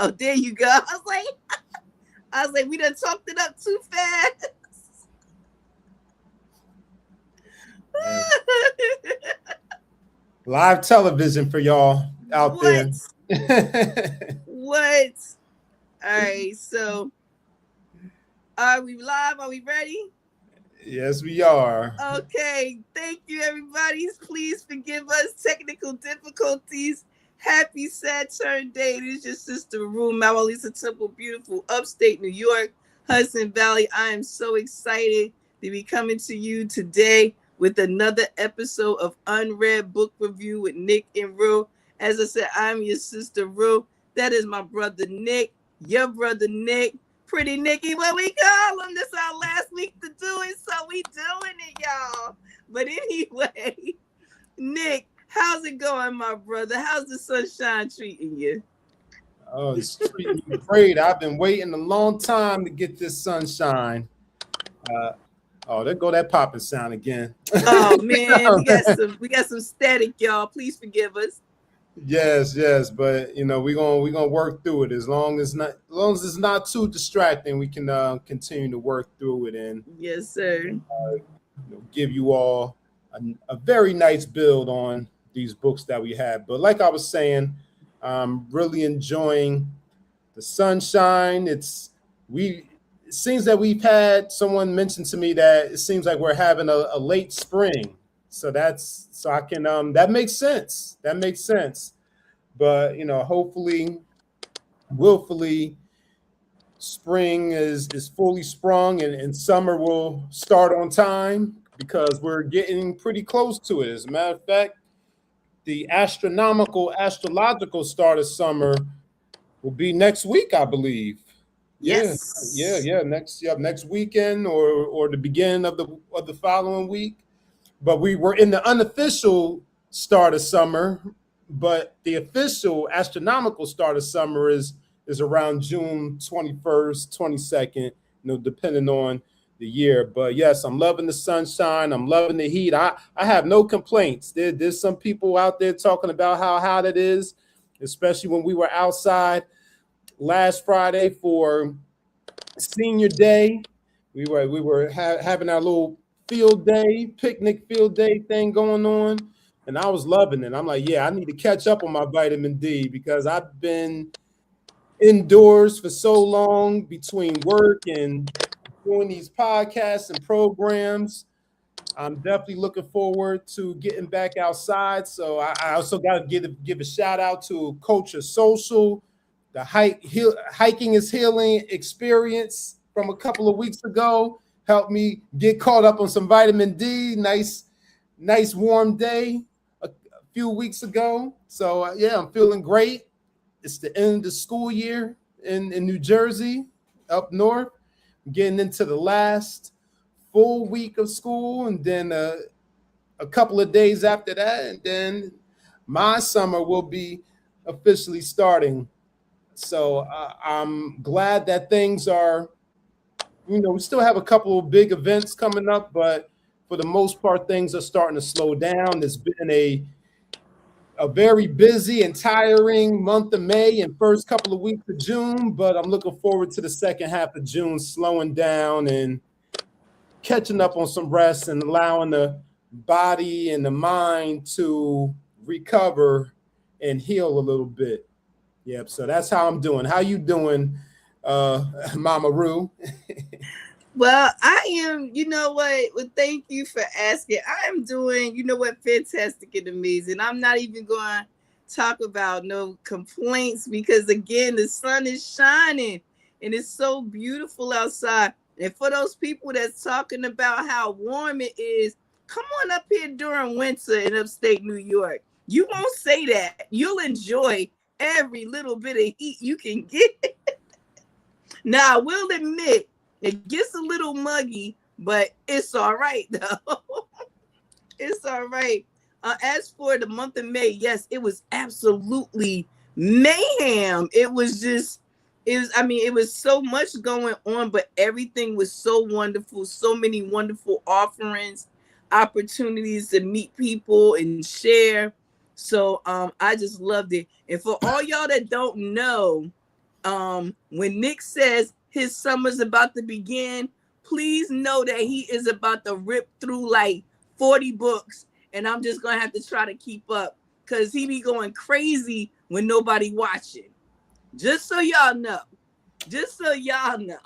Oh, there you go. I was like, we done talked it up too fast. Live television for y'all out What? there. What? All right, so are we live? Are we ready? Yes, we are. Okay, thank you, everybody. Please forgive us technical difficulties. Happy Saturn Day. It is your sister Roo, MaWu Lisa Temple, beautiful upstate New York, Hudson Valley. I am so excited to be coming to you today with another episode of UnRead Book Review with Nick and Roo. As I said, I'm your sister Roo. That is my brother Nick, your brother Nick. Pretty Nicky, what we call him. This our last week to do it, so we doing it, y'all. But anyway, Nick, how's it going, my brother? How's the sunshine treating you? Oh, it's treating me great. I've been waiting a long time to get this sunshine. There go that popping sound again. Oh man, we got some static, y'all. Please forgive us. Yes, but we're gonna work through it as long as it's not too distracting. We can continue to work through it and yes, sir. Give you all a very nice build on these books that we have. But like I was saying, I'm really enjoying the sunshine. It seems that we've had someone mention to me that it seems like we're having a late spring. So I can that makes sense. That makes sense. But hopefully, willfully, spring is fully sprung and summer will start on time because we're getting pretty close to it. As a matter of fact, the astrological start of summer will be next week, I believe. Yes. Yeah. Next weekend or the beginning of the following week. But we were in the unofficial start of summer, but the official astronomical start of summer is around June 21st, 22nd, depending on the year. But yes, I'm loving the sunshine. I'm loving the heat. I have no complaints. There's some people out there talking about how hot it is, especially when we were outside last Friday for senior day. We were having our little picnic field day thing going on. And I was loving it. I'm like, yeah, I need to catch up on my vitamin D because I've been indoors for so long between work and doing these podcasts and programs. I'm definitely looking forward to getting back outside. So I also got to give a shout out to Culture Social, the hiking is healing experience from a couple of weeks ago. Helped me get caught up on some vitamin D. Nice warm day a few weeks ago. So yeah, I'm feeling great. It's the end of the school year in New Jersey, up north. I'm getting into the last full week of school, and then a couple of days after that, and then my summer will be officially starting. So I'm glad that things are. We still have a couple of big events coming up, but for the most part, things are starting to slow down. It's been a very busy and tiring month of May and first couple of weeks of June, but I'm looking forward to the second half of June slowing down and catching up on some rest and allowing the body and the mind to recover and heal a little bit. Yep. So that's how I'm doing. How you doing, Mama Roo? Well, I am, you know what? Well, thank you for asking. I am doing, fantastic and amazing. I'm not even going to talk about no complaints because, again, the sun is shining and it's so beautiful outside. And for those people that's talking about how warm it is, come on up here during winter in upstate New York. You won't say that. You'll enjoy every little bit of heat you can get. Now, I will admit, it gets a little muggy, but it's all right, though. It's all right. As for the month of May, yes, it was absolutely mayhem. It was so much going on, but everything was so wonderful. So many wonderful offerings, opportunities to meet people and share. So I just loved it. And for all y'all that don't know, When Nick says his summer's about to begin, please know that he is about to rip through like 40 books, and I'm just gonna have to try to keep up because he be going crazy when nobody watching. Just so y'all know. Just so y'all know.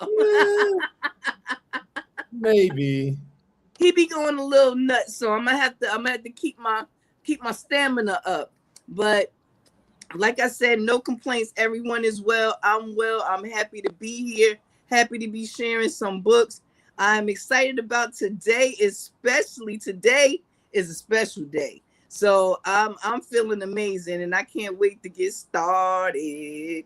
Maybe. He be going a little nuts, so I'm gonna have to keep my stamina up. But like I said, no complaints. Everyone is well. I'm well. I'm happy to be here. Happy to be sharing some books. I'm excited about today, especially today is a special day. So I'm feeling amazing, and I can't wait to get started.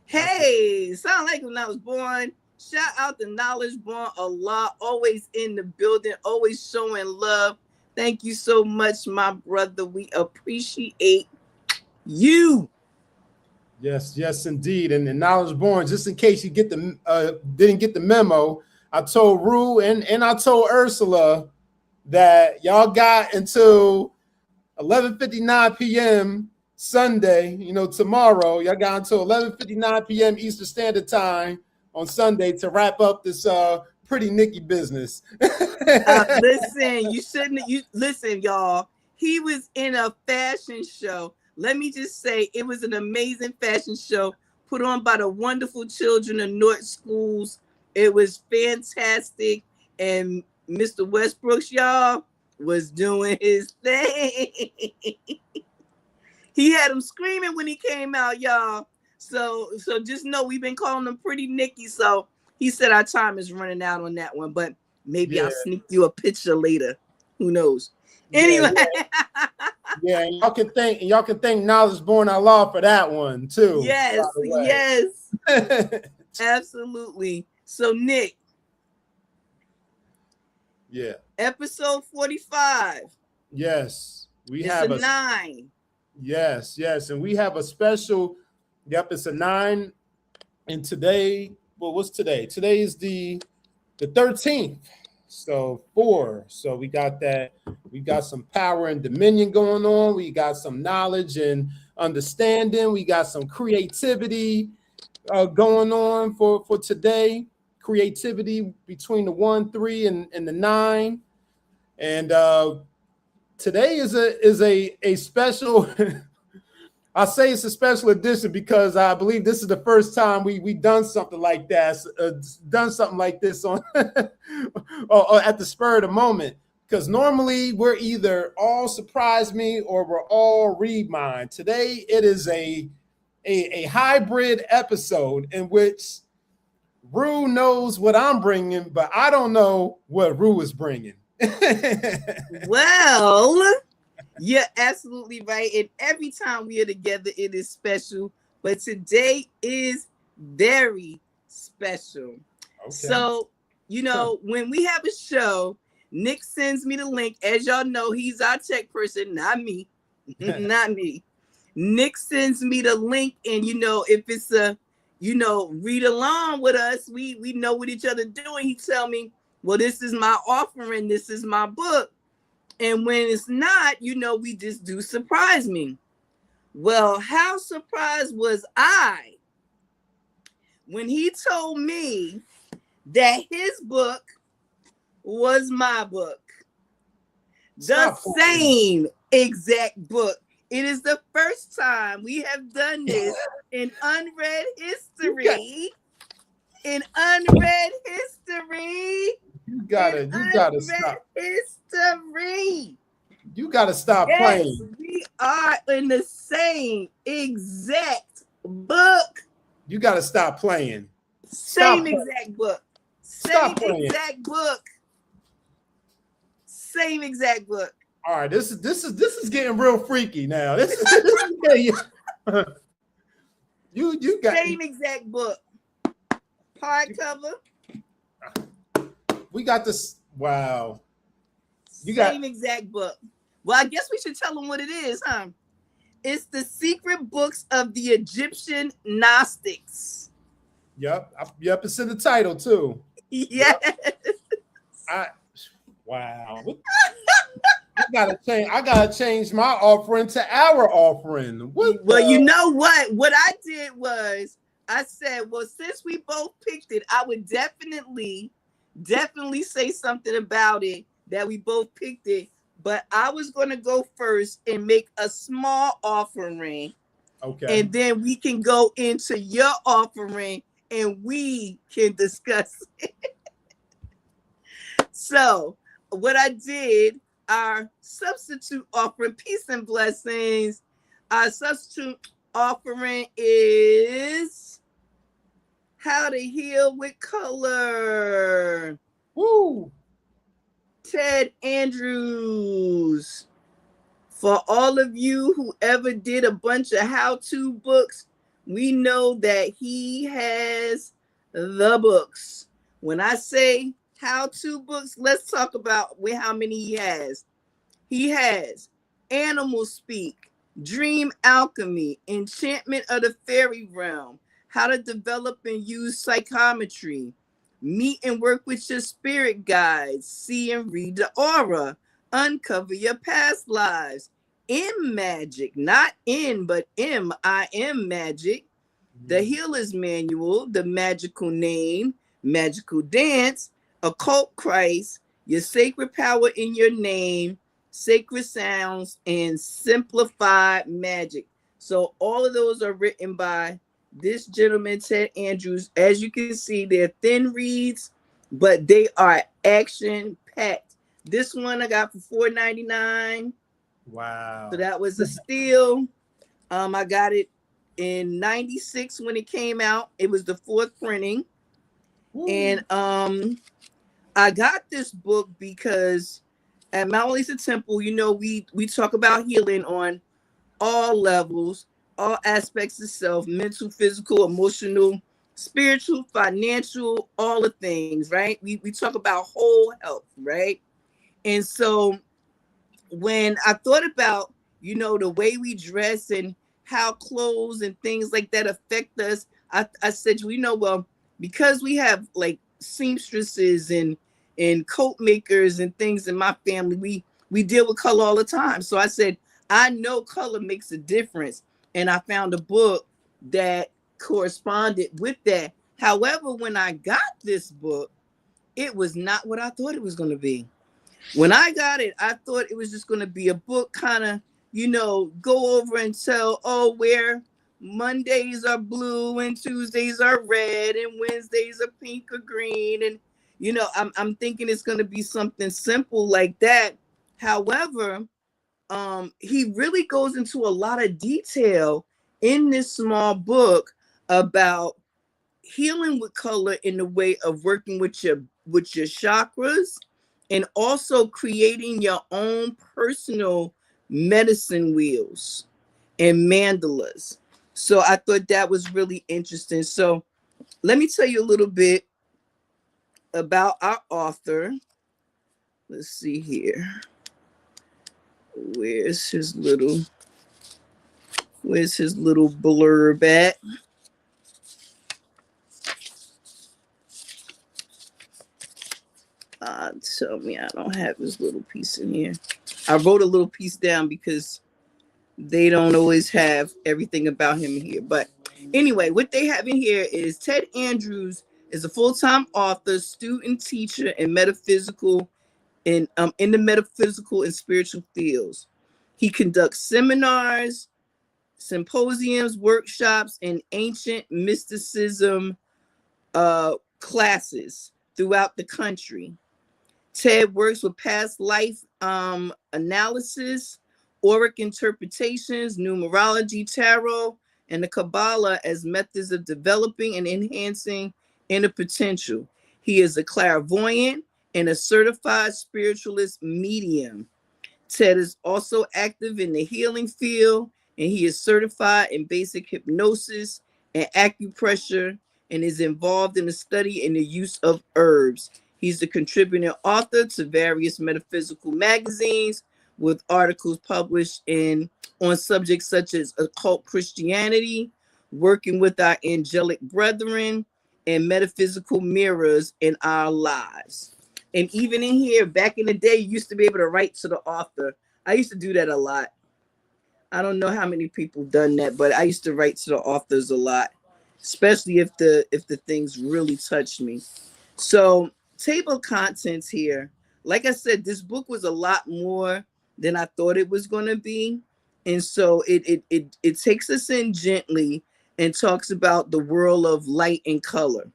Hey, sound like when I was born. Shout out to Knowledge Born Allah, always in the building, always showing love. Thank you so much, my brother. We appreciate you. Yes, yes, indeed. And Knowledge Born, just in case you didn't get the memo, I told Roo and I told Ursula that y'all got until 11:59 p.m. Sunday, tomorrow. Y'all got until 11:59 p.m. Eastern Standard Time on Sunday to wrap up this pretty Nikki business. Listen, listen, y'all. He was in a fashion show. Let me just say, it was an amazing fashion show put on by the wonderful children of North Schools. It was fantastic. And Mr. Westbrooks, y'all, was doing his thing. He had him screaming when he came out, y'all. So just know we've been calling him Pretty Nikki. So he said our time is running out on that one, but maybe I'll sneak you a picture later. Who knows? Anyway. Yeah, and y'all can thank Knowledge Born Allah for that one too. Yes, absolutely. So Nick. Yeah. Episode 45. Yes. We have a 9. Yes, and we have a special. Yep, it's a 9. And today, well, what's today? Today is the 13th. So 4. So we got that. We got some power and dominion going on. We got some knowledge and understanding. We got some creativity going on for today. Creativity between the 1, 3, and the 9. And today is a special. I say it's a special edition because I believe this is the first time we done something like that, on or at the spur of the moment. Because normally we're either all surprise me or we're all read mine. Today it is a hybrid episode in which Roo knows what I'm bringing, but I don't know what Roo is bringing. Well, you're absolutely right. And every time we are together, it is special. But today is very special. Okay. So, when we have a show, Nick sends me the link. As y'all know, he's our tech person, not me. Not me. Nick sends me the link. And, if it's a, read along with us, we know what each other doing. He tell me, well, this is my offering. This is my book. And when it's not, we just do surprise me. Well, how surprised was I when he told me that his book was my book? The same exact book. It is the first time we have done this in UnRead history. In UnRead history. You gotta stop. History. You gotta stop playing. We are in the same exact book. You gotta stop playing. Same exact book. Same exact book. Same exact book. All right, this is getting real freaky now. This is you got same exact book. Hardcover. We got this. Wow. Same exact book. Well, I guess we should tell them what it is, huh? It's the secret books of the Egyptian Gnostics. Yep. It's in the title too. Yes. Wow. I gotta change my offering to our offering. Well, you know what? What I did was I said, well, since we both picked it, I would definitely say something about it that we both picked it. But I was going to go first and make a small offering. Okay. And then we can go into your offering and we can discuss it. So what I did, our substitute offering, peace and blessings. Our substitute offering is How to Heal with Color. Woo! Ted Andrews. For all of you who ever did a bunch of how-to books, we know that he has the books. When I say how-to books, let's talk about how many he has. He has Animal Speak, Dream Alchemy, Enchantment of the Fairy Realm, How to Develop and Use Psychometry, Meet and Work with Your Spirit Guides, See and Read the Aura, Uncover Your Past Lives, M Magic, not in, but I am Magic, The Healer's Manual, The Magical Name, Magical Dance, Occult Christ, Your Sacred Power in Your Name, Sacred Sounds, and Simplified Magic. So all of those are written by this gentleman, Ted Andrews. As you can see, they're thin reads, but they are action-packed. This one I got for $4.99. Wow. So that was a steal. I got it in 96 when it came out. It was the 4th printing. Woo. And I got this book because at MaWu Lisa Temple, you know, we talk about healing on all levels, all aspects of self, mental, physical, emotional, spiritual, financial, all the things, right? We talk about whole health, right? And so when I thought about, you know, the way we dress and how clothes and things like that affect us, I said, you know, well, because we have like seamstresses and coat makers and things in my family, we deal with color all the time. So I said, I know color makes a difference. And I found a book that corresponded with that. However, when I got this book, it was not what I thought it was going to be. When I got it, I thought it was just going to be a book kind of, you know, go over and tell, oh, where Mondays are blue and Tuesdays are red and Wednesdays are pink or green. And, you know, I'm thinking it's going to be something simple like that. However, he really goes into a lot of detail in this small book about healing with color in the way of working with your chakras and also creating your own personal medicine wheels and mandalas. So I thought that was really interesting. So let me tell you a little bit about our author. Let's see here. Where's his little blurb at? Tell me I don't have his little piece in here. I wrote a little piece down because they don't always have everything about him in here. But anyway, what they have in here is Ted Andrews is a full-time author, student, teacher, and metaphysical in the metaphysical and spiritual fields. He conducts seminars, symposiums, workshops, and ancient mysticism classes throughout the country. Ted works with past life analysis, auric interpretations, numerology, tarot, and the Kabbalah as methods of developing and enhancing inner potential. He is a clairvoyant and a certified spiritualist medium. Ted is also active in the healing field, and he is certified in basic hypnosis and acupressure and is involved in the study and the use of herbs. He's the contributing author to various metaphysical magazines with articles published on subjects such as occult Christianity, working with our angelic brethren, and metaphysical mirrors in our lives. And even in here, back in the day, you used to be able to write to the author. I used to do that a lot. I don't know how many people done that, but I used to write to the authors a lot. especially if the things really touch me. So, table of contents here. Like I said, this book was a lot more than I thought it was going to be. And so it takes us in gently and talks about the world of light and color.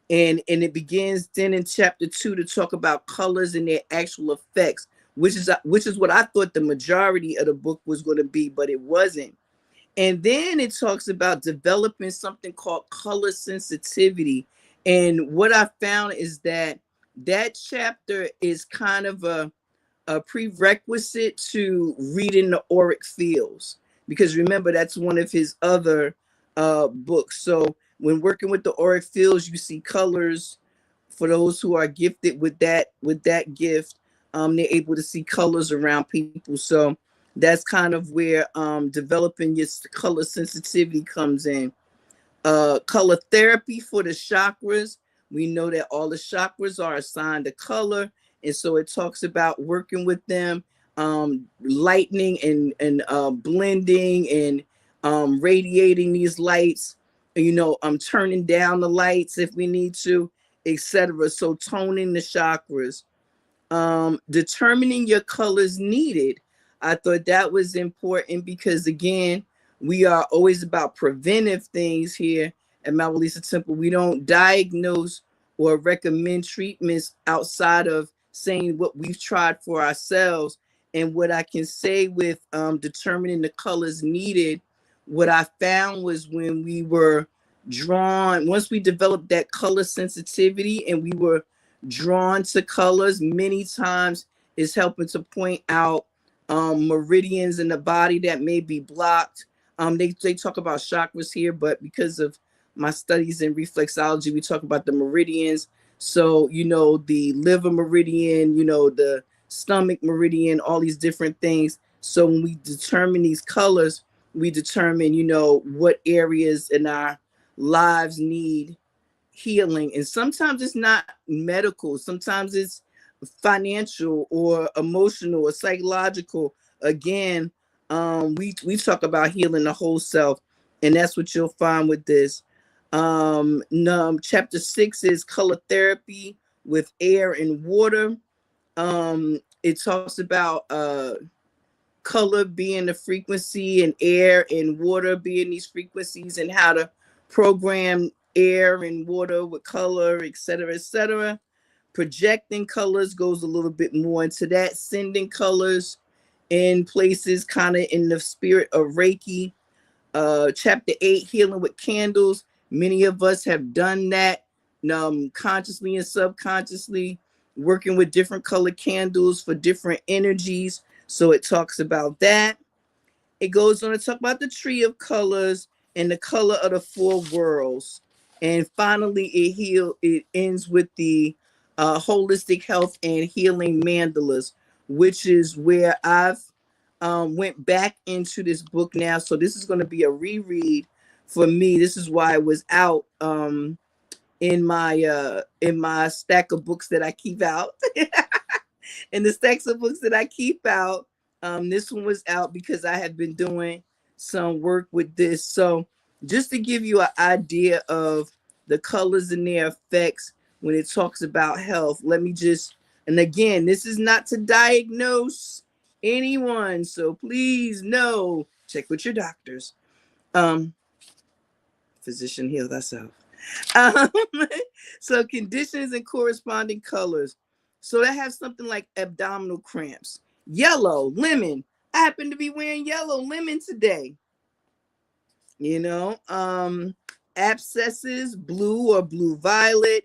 And it begins then in chapter 2 to talk about colors and their actual effects, which is what I thought the majority of the book was going to be, but it wasn't. And then it talks about developing something called color sensitivity. And what I found is that that chapter is kind of a prerequisite to reading the auric fields, because remember, that's one of his other books. So when working with the auric fields, you see colors. For those who are gifted with that gift, they're able to see colors around people. So that's kind of where developing your color sensitivity comes in. Color therapy for the chakras. We know that all the chakras are assigned a color, and so it talks about working with them, lightening and blending and radiating these lights. Turning down the lights if we need to, etc. So toning the chakras. Determining your colors needed. I thought that was important because, again, we are always about preventive things here at MaWu Lisa Temple. We don't diagnose or recommend treatments outside of saying what we've tried for ourselves. And what I can say with determining the colors needed, what I found was when we were drawn, once we developed that color sensitivity and we were drawn to colors many times, is helping to point out meridians in the body that may be blocked. They talk about chakras here, but because of my studies in reflexology, we talk about the meridians. So, the liver meridian, the stomach meridian, all these different things. So when we determine these colors, we determine, what areas in our lives need healing. And sometimes it's not medical, sometimes it's financial or emotional or psychological. Again, we talk about healing the whole self, and that's what you'll find with this. Chapter 6 is color therapy with air and water. It talks about color being the frequency and air and water being these frequencies, and how to program air and water with color, etc., etc. Projecting colors goes a little bit more into that, sending colors in places kind of in the spirit of Reiki. Chapter 8, healing with candles. Many of us have done that consciously and subconsciously, working with different color candles for different energies. So it talks about that. It goes on to talk about the tree of colors and the color of the four worlds. And finally, it ends with the holistic health and healing mandalas, which is where I've went back into this book now. So this is going to be a reread for me. This is why it was out in my stack of books that I keep out. And the stacks of books that I keep out, this one was out because I have been doing some work with this. So just to give you an idea of the colors and their effects when it talks about health, and again, this is not to diagnose anyone, so please, no, check with your doctors. Physician, heal thyself. Um, so conditions and corresponding colors. So that has something like abdominal cramps, yellow, lemon. I happen to be wearing yellow lemon today. Abscesses, blue or blue violet.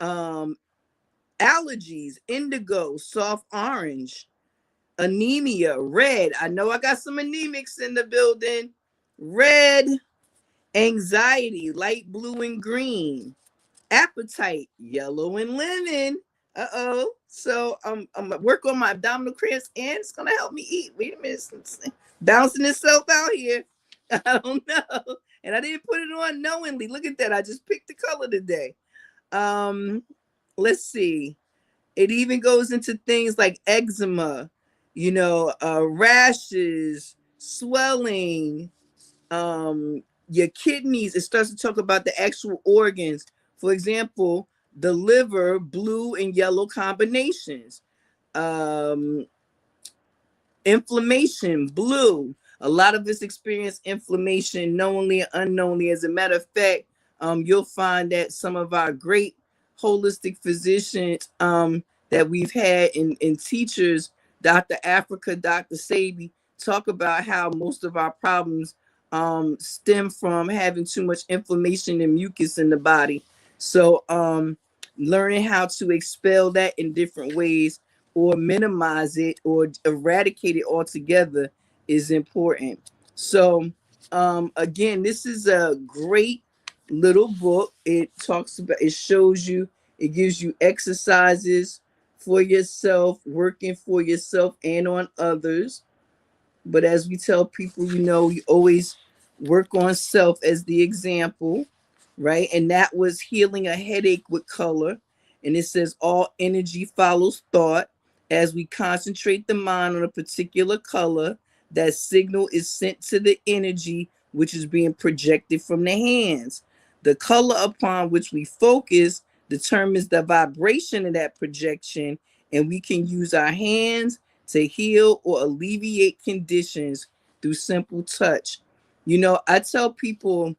Allergies, indigo, soft orange. Anemia, red. I know I got some anemics in the building. Red. Anxiety, light blue and green. Appetite, yellow and lemon. So I'm work on my abdominal cramps, and it's gonna help me eat. Wait a minute, it's bouncing itself out here. I don't know, and I didn't put it on knowingly. Look at that, I just picked the color today. Let's see. It even goes into things like eczema, rashes, swelling, your kidneys, it starts to talk about the actual organs. For example, the liver, blue and yellow combinations. Um, Inflammation, blue. A lot of us experience inflammation knowingly and unknowingly. As a matter of fact, you'll find that some of our great holistic physicians that we've had in teachers, Dr. Africa, Dr. Sabi, talk about how most of our problems stem from having too much inflammation and mucus in the body. So learning how to expel that in different ways or minimize it or eradicate it altogether is important. So again, this is a great little book. It talks about, it shows you, it gives you exercises for yourself, working for yourself and on others. But as we tell people, you know, you always work on self as the example, right? And that was healing a headache with color. And it says all energy follows thought. As we concentrate the mind on a particular color, that signal is sent to the energy which is being projected from the hands. The color upon which we focus determines the vibration of that projection, and we can use our hands to heal or alleviate conditions through simple touch. You know, I tell people,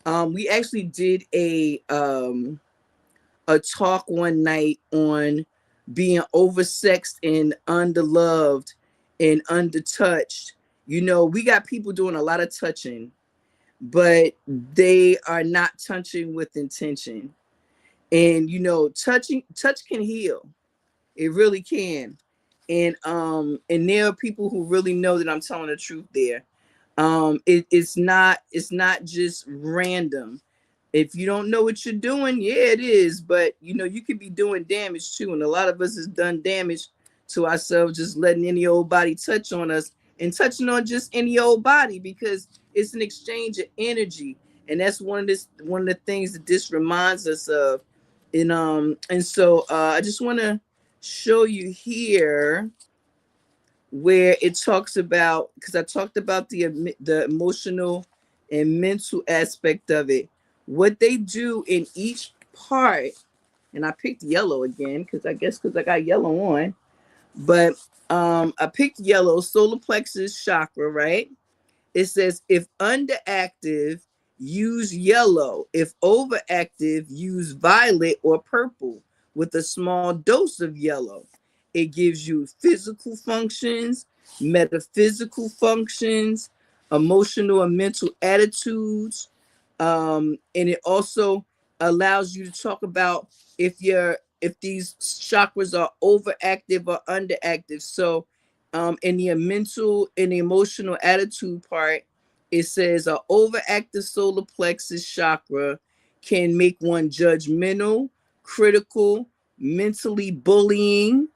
we actually did a talk one night on being oversexed and underloved and undertouched. You know, we got people doing a lot of touching, but they are not touching with intention. And you know, touch can heal. It really can. And there are people who really know that I'm telling the truth there. It's not just random. If you don't know what you're doing, yeah, it is. But you know, you could be doing damage too. And a lot of us has done damage to ourselves just letting any old body touch on us and touching on just any old body because it's an exchange of energy. And that's one of the things that this reminds us of. And so I just want to show you here where it talks about, because I talked about the emotional and mental aspect of it, what they do in each part. And I picked yellow again because I got yellow on, but I picked yellow, solar plexus chakra, right? It says if underactive, use yellow. If overactive, use violet or purple with a small dose of yellow. It gives you physical functions, metaphysical functions, emotional and mental attitudes. And it also allows you to talk about if these chakras are overactive or underactive. So in the mental and the emotional attitude part, it says an overactive solar plexus chakra can make one judgmental, critical, mentally bullying,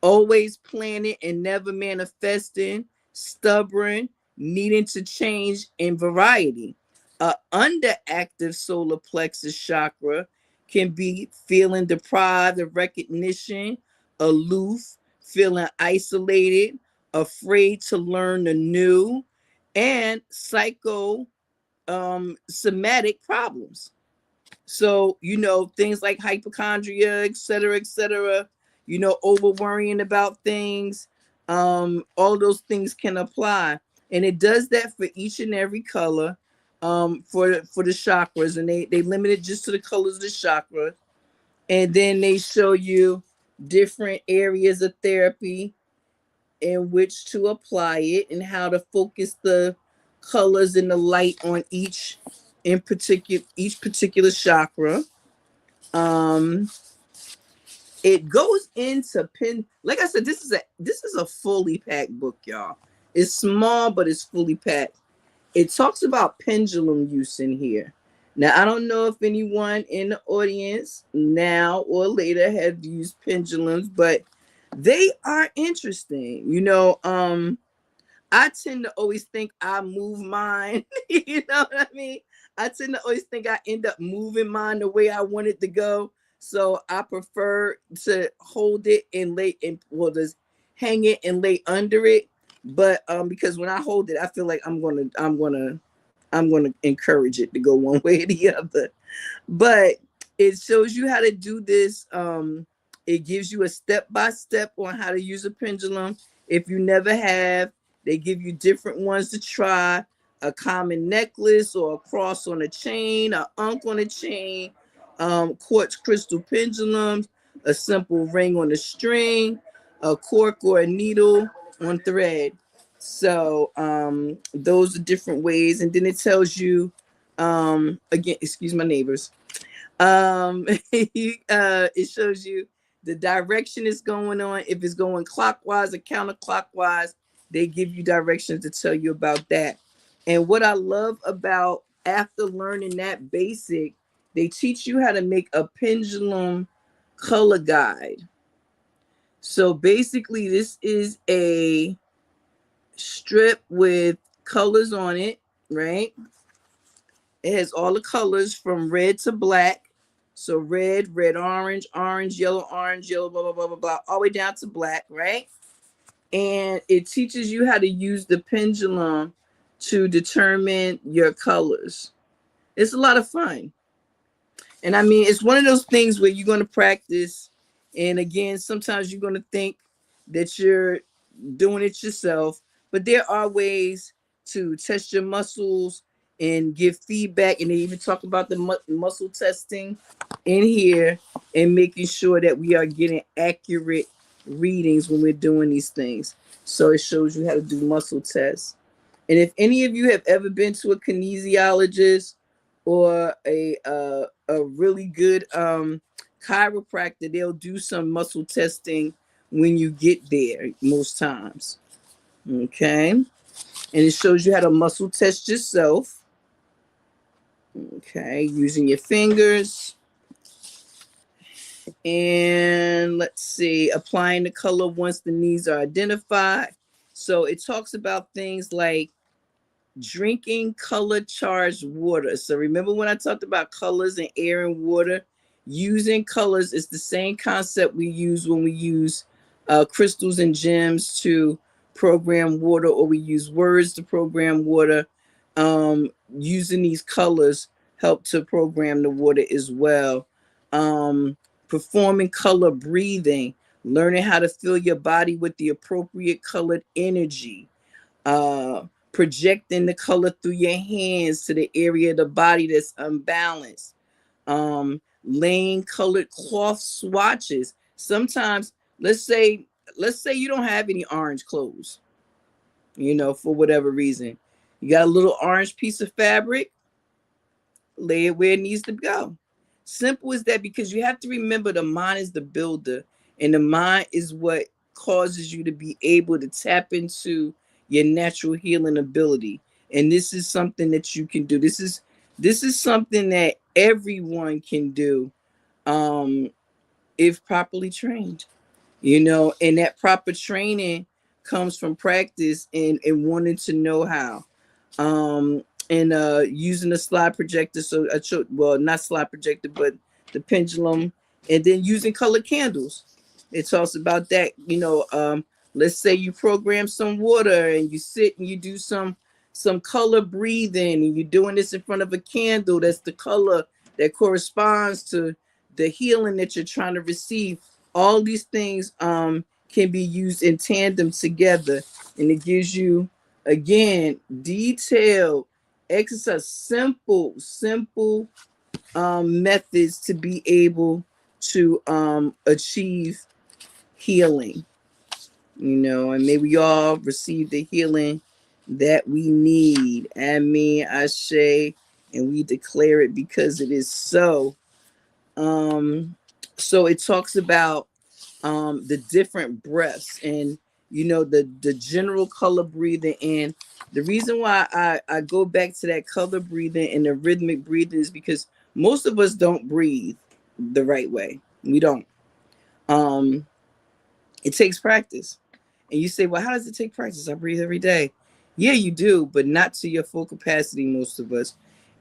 always planning and never manifesting, stubborn, needing to change, and variety. A underactive solar plexus chakra can be feeling deprived of recognition, aloof, feeling isolated, afraid to learn the new, and somatic problems. So, you know, things like hypochondria, et cetera, you know, over worrying about things, all those things can apply. And it does that for each and every color for the chakras. And they limit it just to the colors of the chakra. And then they show you different areas of therapy in which to apply it and how to focus the colors and the light on each particular chakra. um it goes into like I said, this is a fully packed book, y'all. It's small, but it's fully packed. It talks about pendulum use in here. Now, I don't know if anyone in the audience now or later have used pendulums, but they are interesting. You know, I tend to always think I move mine. You know what I mean? I tend to always think I end up moving mine the way I want it to go. So I prefer to hold it and lay and well, just hang it and lay under it. But because when I hold it, I feel like I'm gonna I'm going to encourage it to go one way or the other. But it shows you how to do this. It gives you a step-by-step on how to use a pendulum. If you never have, they give you different ones to try. A common necklace or a cross on a chain, a ankh on a chain, quartz crystal pendulums, a simple ring on a string, a cork or a needle on thread. So those are different ways. And then it tells you, again, excuse my neighbors. It shows you the direction it's going on. If it's going clockwise or counterclockwise, they give you directions to tell you about that. And what I love about, after learning that basic, they teach you how to make a pendulum color guide. So basically, this is a strip with colors on it, right? It has all the colors from red to black. So red, red, orange, orange, yellow, blah, blah, blah, blah, blah, all the way down to black, right? And it teaches you how to use the pendulum to determine your colors. It's a lot of fun. And I mean, it's one of those things where you're going to practice. And again, sometimes you're going to think that you're doing it yourself, but there are ways to test your muscles and give feedback. And they even talk about the muscle testing in here and making sure that we are getting accurate readings when we're doing these things. So it shows you how to do muscle tests. And if any of you have ever been to a kinesiologist or a really good chiropractor, they'll do some muscle testing when you get there most times. Okay. And it shows you how to muscle test yourself. Okay, using your fingers. And let's see, applying the color once the needs are identified. So it talks about things like drinking color charged water. So remember when I talked about colors and air and water? Using colors is the same concept we use when we use crystals and gems to program water, or we use words to program water. Using these colors help to program the water as well. Performing color breathing, learning how to fill your body with the appropriate colored energy. Projecting the color through your hands to the area of the body that's unbalanced. Laying colored cloth swatches. Sometimes, let's say you don't have any orange clothes, for whatever reason. You got a little orange piece of fabric, lay it where it needs to go. Simple as that, because you have to remember the mind is the builder, and the mind is what causes you to be able to tap into your natural healing ability. And this is something that you can do. This is something that everyone can do if properly trained. And that proper training comes from practice and wanting to know how. And using a slide projector. So I showed, well, not slide projector, but the pendulum, and then using colored candles. It talks about that. Let's say you program some water and you sit and you do some color breathing, and you're doing this in front of a candle. That's the color that corresponds to the healing that you're trying to receive. All these things can be used in tandem together, and it gives you, again, detailed exercise, simple methods to be able to achieve healing. And may we all receive the healing that we need. Amen, Ashe, and we declare it because it is so. So it talks about the different breaths and the general color breathing. And the reason why I go back to that color breathing and the rhythmic breathing is because most of us don't breathe the right way. We don't. It takes practice. And you say, well, how does it take practice? I breathe every day. Yeah, you do, but not to your full capacity, most of us.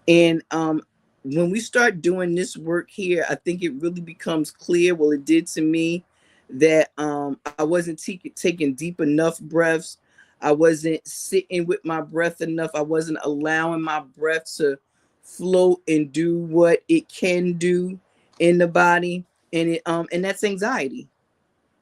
And when we start doing this work here, I think it really becomes clear, well, it did to me, that I wasn't taking deep enough breaths. I wasn't sitting with my breath enough. I wasn't allowing my breath to float and do what it can do in the body. And that's anxiety.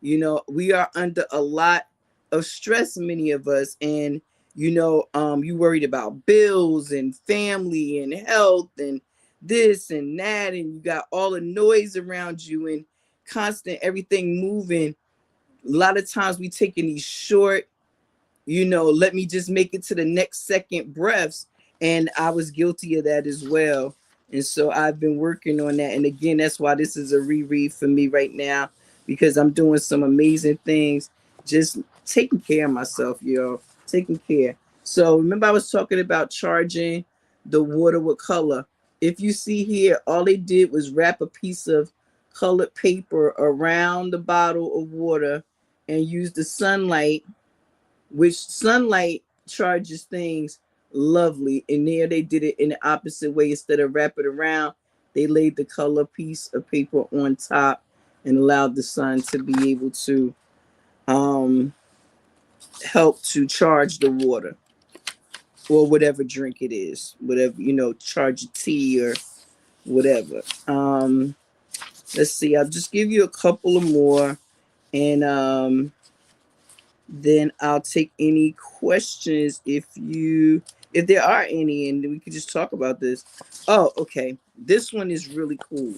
We are under a lot of stress, many of us, and you worried about bills and family and health and this and that, and you got all the noise around you and constant everything moving. A lot of times we taking these short, let me just make it to the next second breaths. And I was guilty of that as well. And so I've been working on that. And again, that's why this is a reread for me right now, because I'm doing some amazing things, just taking care of myself, taking care. So remember I was talking about charging the water with color. If you see here, all they did was wrap a piece of colored paper around the bottle of water and use the sunlight, which sunlight charges things lovely. And there they did it in the opposite way. Instead of wrap it around, they laid the color piece of paper on top and allowed the sun to be able to help to charge the water or whatever drink it is, whatever, charge your tea or whatever. Let's see, I'll just give you a couple of more, and then I'll take any questions if there are any, and we could just talk about this. Oh, okay. This one is really cool.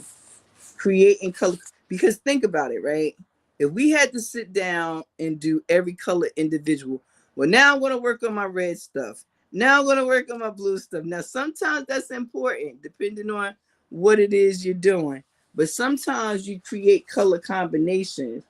Creating color, because think about it, right? If we had to sit down and do every color individual, well, now I'm going to work on my red stuff. Now I'm going to work on my blue stuff. Now, sometimes that's important, depending on what it is you're doing. But sometimes you create color combinations.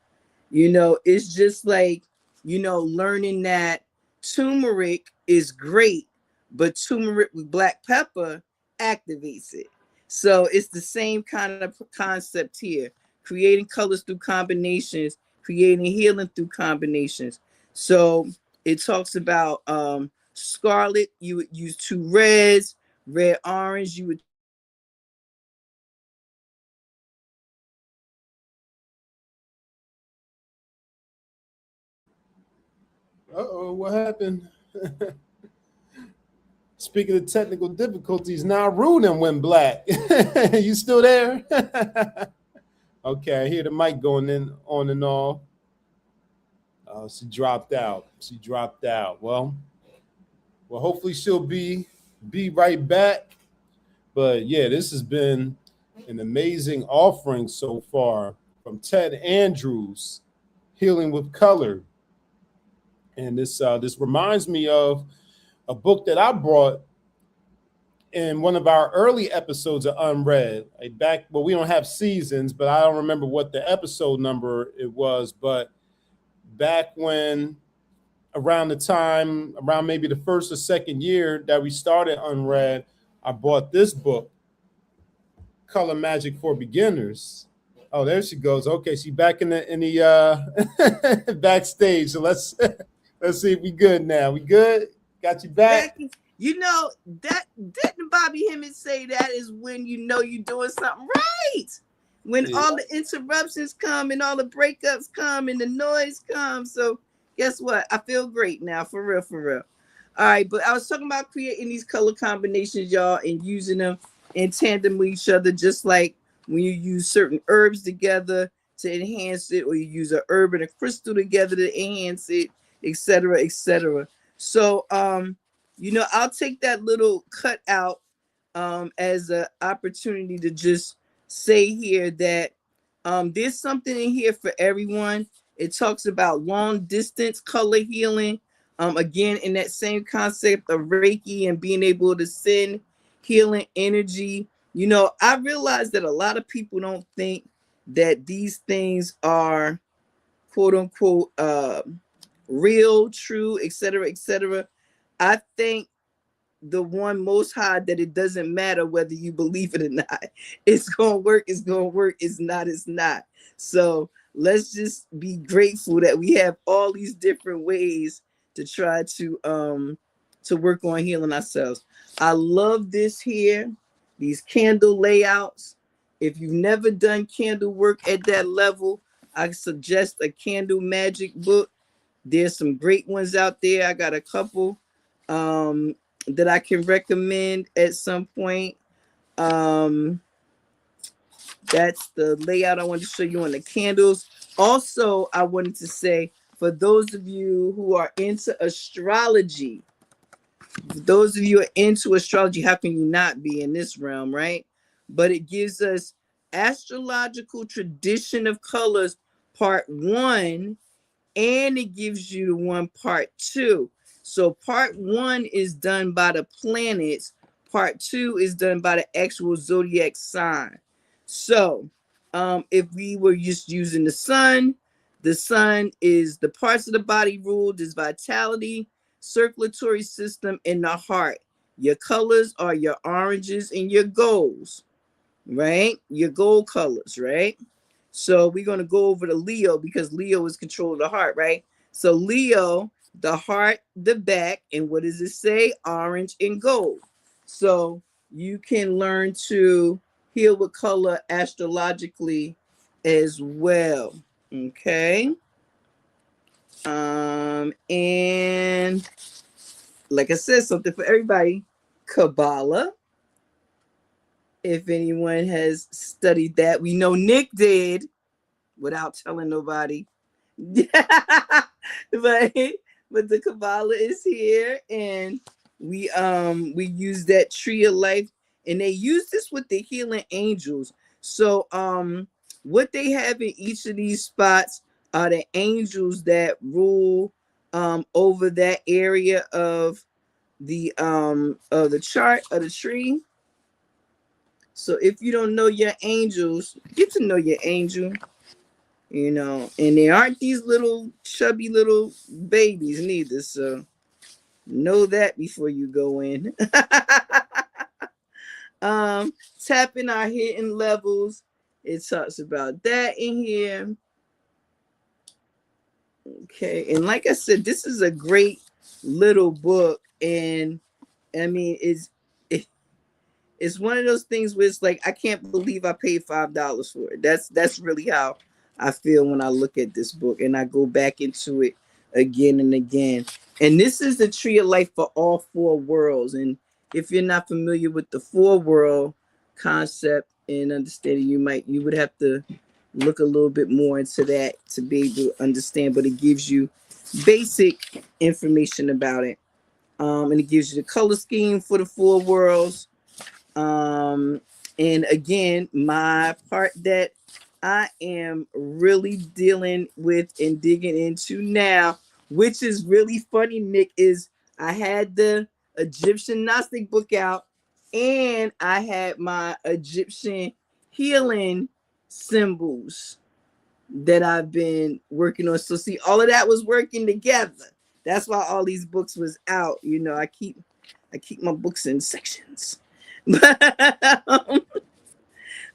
It's just like, learning that turmeric is great, but turmeric with black pepper activates it. So it's the same kind of concept here, creating colors through combinations, creating healing through combinations. So it talks about scarlet, you would use 2 reds, red, orange, you would Uh-oh, what happened? Speaking of technical difficulties, now Roo done went black. You still there? Okay, I hear the mic going in on and off. She dropped out. Well, hopefully she'll be right back. But yeah, this has been an amazing offering so far from Ted Andrews, Healing with Color. And this reminds me of a book that I brought in one of our early episodes of UnRead. We don't have seasons, but I don't remember what the episode number it was. But back when, around maybe the first or second year that we started UnRead, I bought this book, Color Magic for Beginners. Oh, there she goes. Okay, she's back in the backstage. So let's see if we good now. We good? Got you back. That didn't Bobby Hemmett say that is when you're doing something right? When all the interruptions come and all the breakups come and the noise comes. So guess what? I feel great now, for real, for real. All right, but I was talking about creating these color combinations, y'all, and using them in tandem with each other, just like when you use certain herbs together to enhance it, or you use a herb and a crystal together to enhance it, etc., etc. So, I'll take that little cut out as an opportunity to just say here that there's something in here for everyone. It talks about long distance color healing. Again, in that same concept of Reiki and being able to send healing energy. I realize that a lot of people don't think that these things are quote unquote real, true, etc., etc. I think the one most high that it doesn't matter whether you believe it or not. It's gonna work, it's gonna work, it's not. So let's just be grateful that we have all these different ways to try to work on healing ourselves. I love this here, these candle layouts. If you've never done candle work at that level, I suggest a candle magic book. There's some great ones out there. I got a couple that I can recommend at some point. That's the layout I wanted to show you on the candles. Also, I wanted to say, for those of you who are into astrology, those of you who are into astrology, how can you not be in this realm, right? But it gives us astrological tradition of colors, part 1, and it gives you the one part 2. So part 1 is done by the planets, part 2 is done by the actual zodiac sign. So if we were just using the sun is the parts of the body ruled is vitality, circulatory system, and the heart. Your colors are your oranges and your golds, right? Your gold colors, right? So we're going to go over to Leo because Leo is control of the heart, right? So Leo, the heart, the back, and what does it say? Orange and gold. So you can learn to heal with color astrologically as well. Okay. And like I said, something for everybody. Kabbalah. If anyone has studied that, we know Nick did without telling nobody. but the Kabbalah is here, and we use that tree of life, and they use this with the healing angels. So what they have in each of these spots are the angels that rule over that area of the chart of the tree. So if you don't know your angels, get to know your angel. You know, and they aren't these little chubby little babies neither. So know that before you go in. Tapping our hidden levels. It talks about that in here. Okay, and like I said, this is a great little book, and I mean, it's one of those things where it's like I can't believe I paid $5 for it. That's really how I feel when I look at this book and I go back into it again and again. And this is the tree of life for all 4 worlds. And if you're not familiar with the 4 world concept and understanding, you would have to look a little bit more into that to be able to understand. But it gives you basic information about it. And it gives you the color scheme for the 4 worlds. And again, my part that I am really dealing with and digging into now, which is really funny, Nick, is I had the Egyptian Gnostic book out, and I had my Egyptian healing symbols that I've been working on. So see, all of that was working together. That's why all these books was out. You know, I keep my books in sections.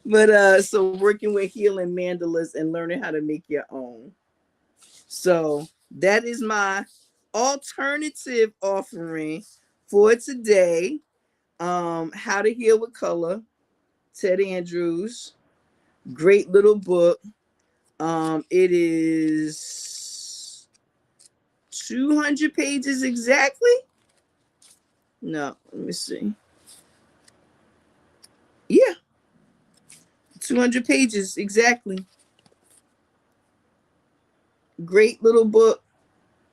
But so working with healing mandalas and learning how to make your own. So that is my alternative offering for today. How to Heal with Color, Ted Andrews. Great little book. It is 200 pages exactly. No, let me see. Yeah, 200 pages exactly. Great little book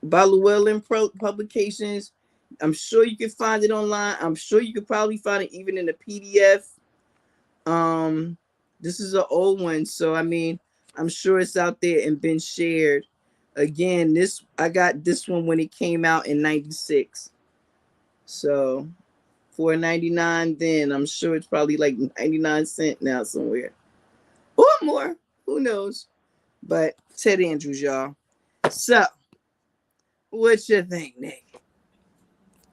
by Llewellyn Publications. I'm sure you can find it online. I'm sure you could probably find it even in a PDF. This is an old one, so I mean, I'm sure it's out there and been shared. Again, I got this one when it came out in '96. So $4.99 then. I'm sure it's probably like 99 cents now somewhere. Or more. Who knows? But Ted Andrews, y'all. So, what you think, Nick?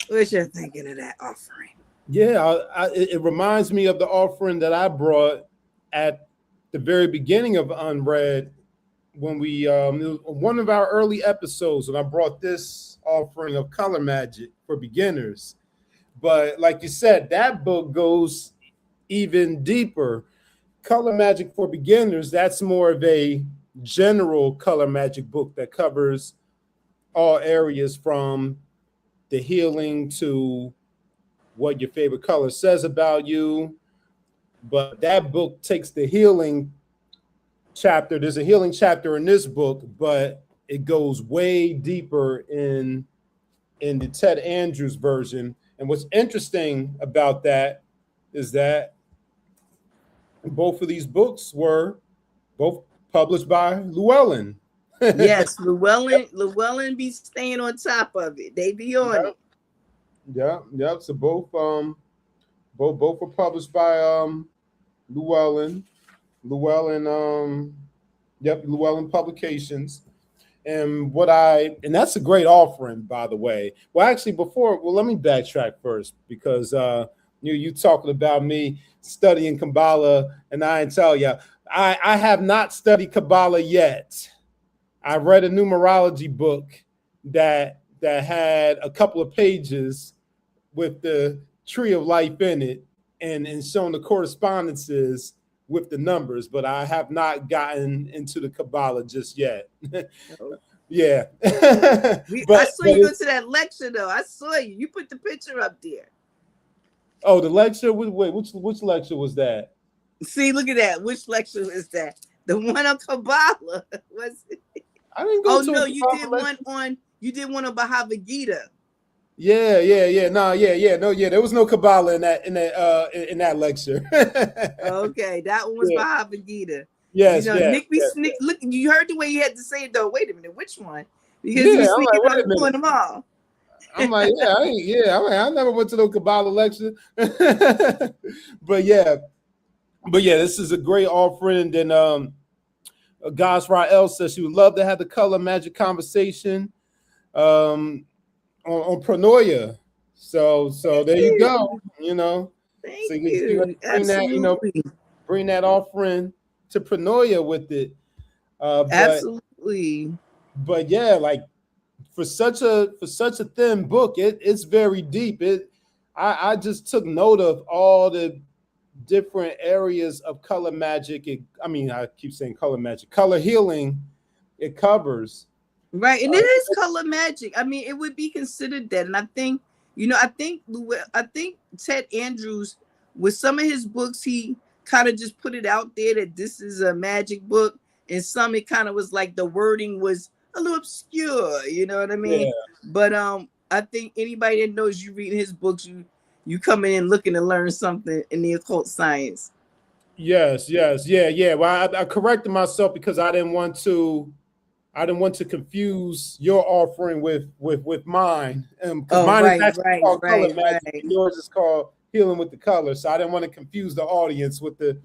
What you thinking of that offering? Yeah, it reminds me of the offering that I brought at the very beginning of UnRead when we one of our early episodes, and I brought this offering of color magic for beginners. But like you said, that book goes even deeper. Color Magic for Beginners, that's more of a general color magic book that covers all areas from the healing to what your favorite color says about you. But that book takes the healing chapter. There's a healing chapter in this book, but it goes way deeper in the Ted Andrews version. And what's interesting about that is that both of these books were both published by Llewellyn. Yes, Llewellyn be staying on top of it. They be on it. Yeah. So both were published by Llewellyn. Llewellyn Publications. And that's a great offering, by the way. Well, actually, let me backtrack first, because you talking about me studying Kabbalah, and I tell you, I have not studied Kabbalah yet. I read a numerology book that had a couple of pages with the tree of life in it, and showing the correspondences with the numbers, but I have not gotten into the Kabbalah just yet. Yeah. I saw you go to that lecture though. I saw you. You put the picture up there. Oh, the lecture? Wait, which lecture was that? See, look at that. Which lecture was that? The one on Kabbalah. Was it? I didn't go to you did one on Bhagavad Gita. Yeah. There was no Kabbalah in that lecture. Okay, that one was Bhagavad Gita. Yes, Nick, look, you heard the way he had to say it though. Wait a minute, which one? Because he was sneaking out and doing them all. I'm like, I never went to no Kabbalah lecture. But yeah, this is a great offering. And then Goss Rael says she would love to have the color magic conversation on Pronoia. So there you go. Thank you. Bring that offering to Pronoia with it. Absolutely. But yeah, like for such a thin book, it's very deep. I just took note of all the different areas of color magic. I keep saying color magic, color healing. It covers. Right, and it is color magic. It would be considered that, and I think Ted Andrews, with some of his books, he kind of just put it out there that this is a magic book, and some it kind of was like the wording was a little obscure, you know what I mean? Yeah. But I think anybody that knows you reading his books, you coming in looking to learn something in the occult science. Yes, yeah. Well, I corrected myself because I didn't want to confuse your offering with mine. Mine is actually called color magic, and yours is called healing with the color. So I didn't want to confuse the audience with the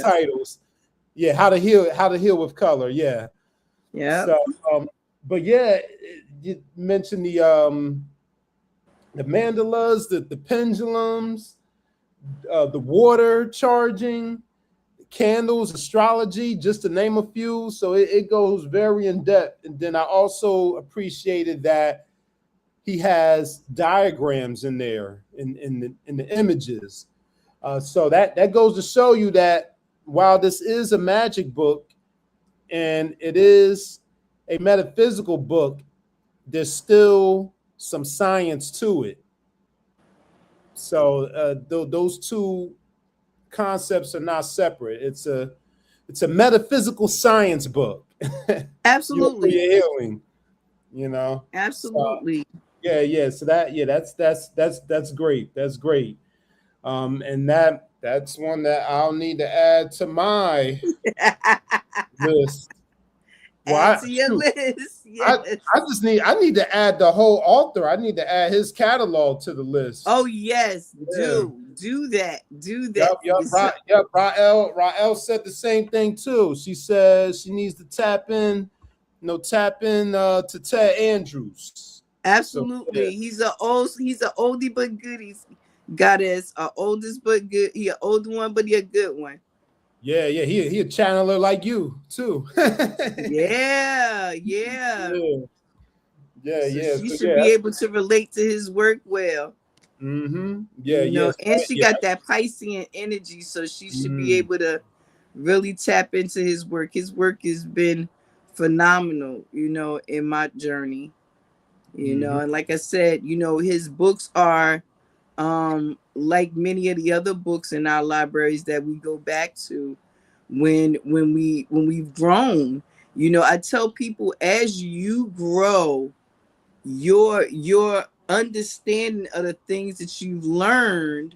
titles. Yeah, how to heal with color. Yeah. Yeah. So, but yeah, you mentioned the mandalas, the pendulums, the water charging, candles, astrology, just to name a few. So it goes very in depth. And then I also appreciated that he has diagrams in there in the images. So that goes to show you that while this is a magic book and it is a metaphysical book, there's still some science to it. So those two concepts are not separate. It's a metaphysical science book. Absolutely. Healing, Absolutely. So, yeah. So that's great. That's great. And that's one that I'll need to add to my list. Add to your list. Yes. I need to add the whole author. I need to add his catalog to the list. Oh yes, do that. Yep. Rael said the same thing too. She says she needs to tap in to Ted Andrews. Absolutely. So, he's an oldie but goodies goddess, our oldest but good. He an old one, but he a good one. Yeah. He a channeler like you too. Yeah. So she should be able to relate to his work well. Mm-hmm. Yeah. And she got that Piscean energy, so she should be able to really tap into his work. His work has been phenomenal, in my journey. You know, and like I said, you know, his books are like many of the other books in our libraries that we go back to when we've grown. You know, I tell people, as you grow, your understanding of the things that you've learned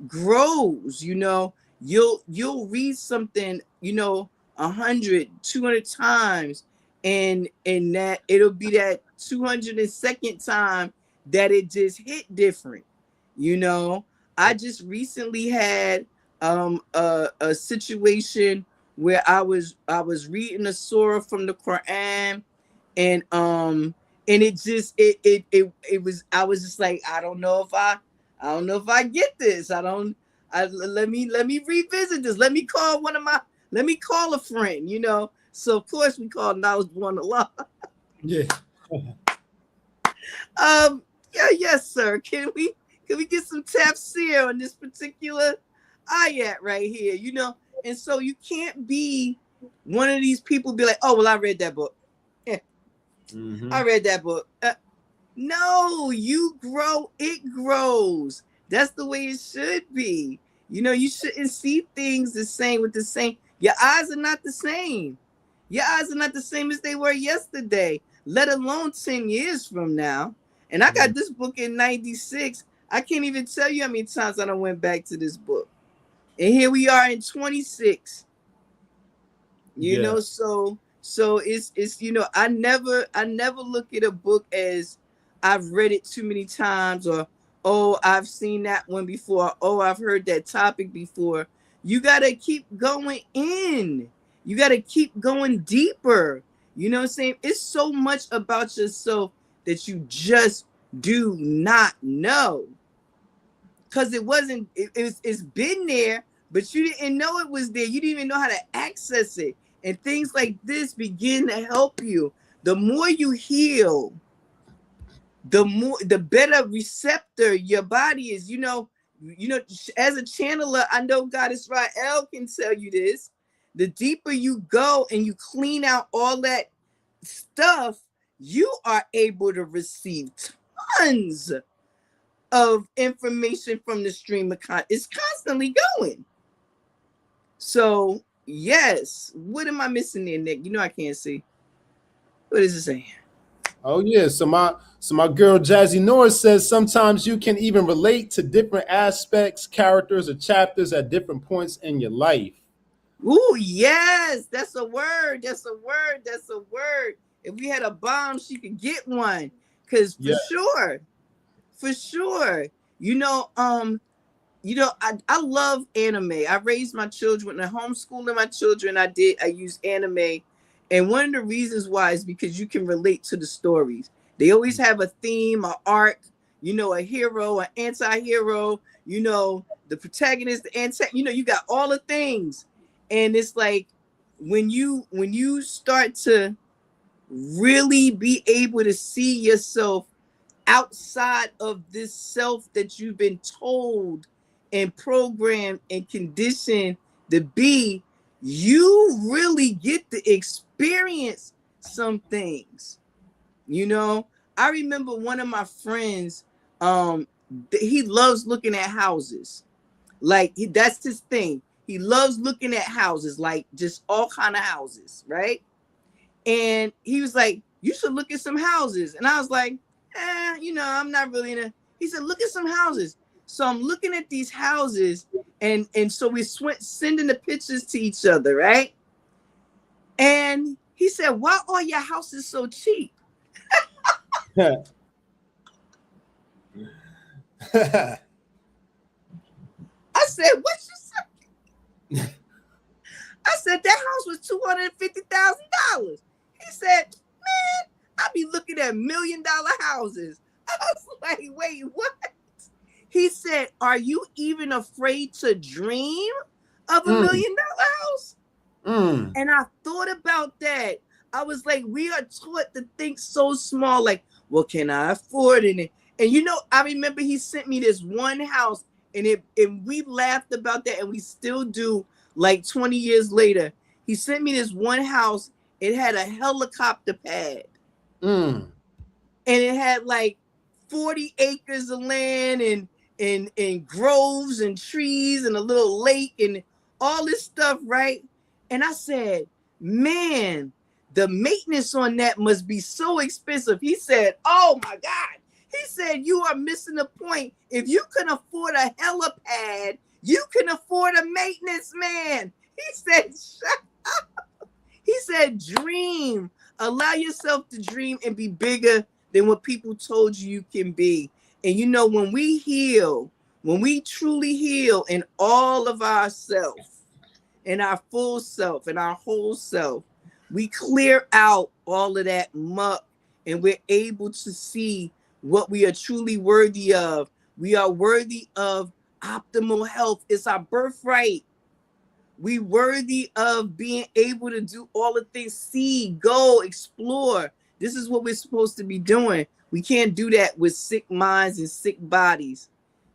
grows. You know, you'll read something, you know, 100, 200 times, and that it'll be that 202nd time that it just hit different. You know, I just recently had a situation where I was reading a surah from the Quran, and it just it was, I was just like, I don't know if I get this. Let me revisit this. Let me call a friend, you know. So of course we called Knowledge Born Allah. Yeah. Yeah, yes, sir. Can we get some tafsir on this particular ayat right here? You know, and so you can't be one of these people be like, oh well, I read that book. Yeah. I read that book. No, you grow, it grows. That's the way it should be. You know, you shouldn't see things the same with the same. Your eyes are not the same. Your eyes are not the same as they were yesterday, let alone 10 years from now. And I got this book in 96. I can't even tell you how many times I done went back to this book. And here we are in 26. You know, so it's you know, I never look at a book as I've read it too many times, or oh, I've seen that one before, oh, I've heard that topic before. You got to keep going in. You got to keep going deeper. You know what I'm saying? It's so much about yourself that you just do not know. Because it's been there, but you didn't know it was there. You didn't even know how to access it. And things like this begin to help you. The more you heal, the better receptor your body is. You know, as a channeler, I know God Israel can tell you this. The deeper you go and you clean out all that stuff, you are able to receive tons of information from the stream of it's constantly going. So yes, what am I missing there, Nick? You know I can't see. What is it saying? Oh yeah, so my girl Jazzy Norris says sometimes you can even relate to different aspects, characters, or chapters at different points in your life. Ooh, yes, that's a word. That's a word. That's a word. If we had a bomb, she could get one. Cause for sure. You know, I love anime. I raised my children, and homeschooling my children. I use anime. And one of the reasons why is because you can relate to the stories. They always have a theme, an arc, you know, a hero, an anti-hero, you know, the protagonist, the you know, you got all the things. And it's like when you start to really be able to see yourself outside of this self that you've been told and programmed and conditioned to be, you really get to experience some things. You know, I remember one of my friends, he loves looking at houses. Like that's his thing. He loves looking at houses, like just all kind of houses, right? And he was like, you should look at some houses. And I was like, you know, I'm not really in a. He said, look at some houses. So I'm looking at these houses, and so we sending the pictures to each other, right? And he said, why are your houses so cheap? I said, what you say? I said, that house was $250,000. He said, man, I be looking at $1 million houses. I was like, wait, what? He said, are you even afraid to dream of $1 million house? And I thought about that. I was like, we are taught to think so small, like, well, can I afford it? And you know, I remember he sent me this one house, and we laughed about that, and we still do, like 20 years later. He sent me this one house. It had a helicopter pad. and it had like 40 acres of land and groves and trees and a little lake and all this stuff, right? And I said, man, the maintenance on that must be so expensive. He said, oh my God. He said, you are missing the point. If you can afford a helipad, you can afford a maintenance man. He said, shut up. He said, dream. Allow yourself to dream and be bigger than what people told you you can be. And you know, when we heal, when we truly heal in all of ourselves, in our full self, in our whole self, we clear out all of that muck and we're able to see what we are truly worthy of. We are worthy of optimal health. It's our birthright. We worthy of being able to do all the things, see, go, explore. This is what we're supposed to be doing. We can't do that with sick minds and sick bodies.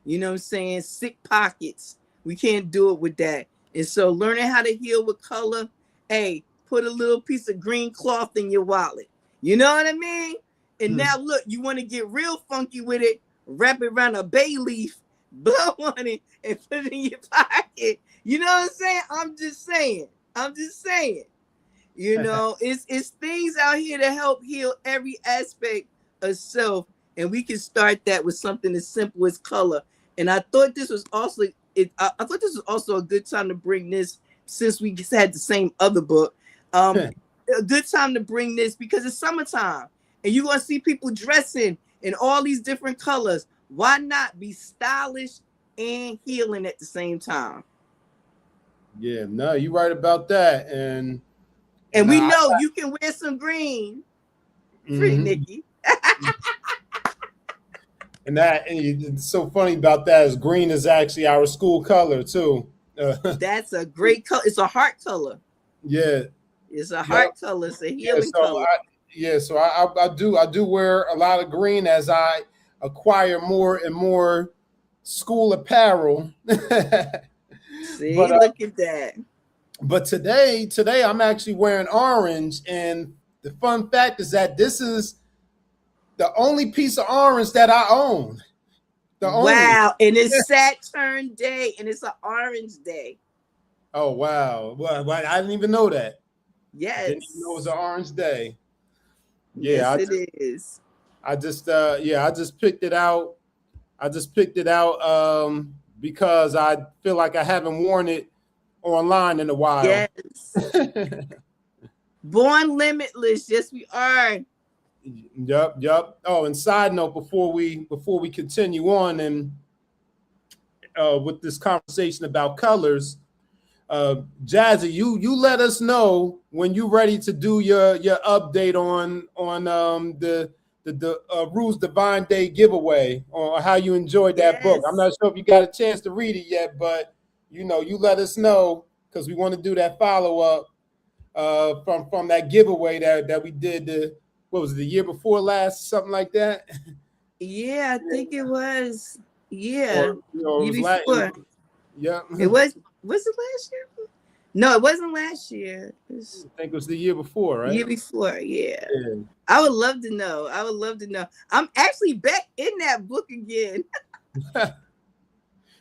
You know what I'm saying? Sick pockets. We can't do it with that. And so learning how to heal with color, hey, put a little piece of green cloth in your wallet. You know what I mean? And now look, you want to get real funky with it, wrap it around a bay leaf, blow on it, and put it in your pocket. You know what I'm saying? I'm just saying. You know, it's things out here to help heal every aspect of self. And we can start that with something as simple as color. And I thought this was also a good time to bring this, since we just had the same other book. A good time to bring this because it's summertime and you're gonna see people dressing in all these different colors. Why not be stylish and healing at the same time? Yeah, no, you're right about that. And we know you can wear some green. Free Nikki. And it's so funny about that is green is actually our school color too. That's a great color. It's a heart color. Yeah, it's a heart color. It's a healing color. So I do wear a lot of green as I acquire more and more school apparel. See, look at that. But today I'm actually wearing orange, and the fun fact is that this is the only piece of orange that I own. Wow, and it's Saturn Day, and it's an orange day. Oh, wow. Well, I didn't even know that. Yes. I didn't even know it was an orange day. Yeah, yes, it is. I just picked it out. Because I feel like I haven't worn it online in a while. Yes. Born limitless. Yes, we are. Yep. Oh, and side note, before we continue on and with this conversation about colors, Jazzy, you let us know when you're ready to do your update on the Roo's Divine Day giveaway, or how you enjoyed that book. I'm not sure if you got a chance to read it yet, but you let us know, because we want to do that follow-up from that giveaway that we did what was it, the year before last, something like that? Yeah, I think it was. Yeah. Or it was last. Yeah. Was it last year? No, it wasn't last year. I think it was the year before, right? Year before, yeah. I would love to know. I'm actually back in that book again.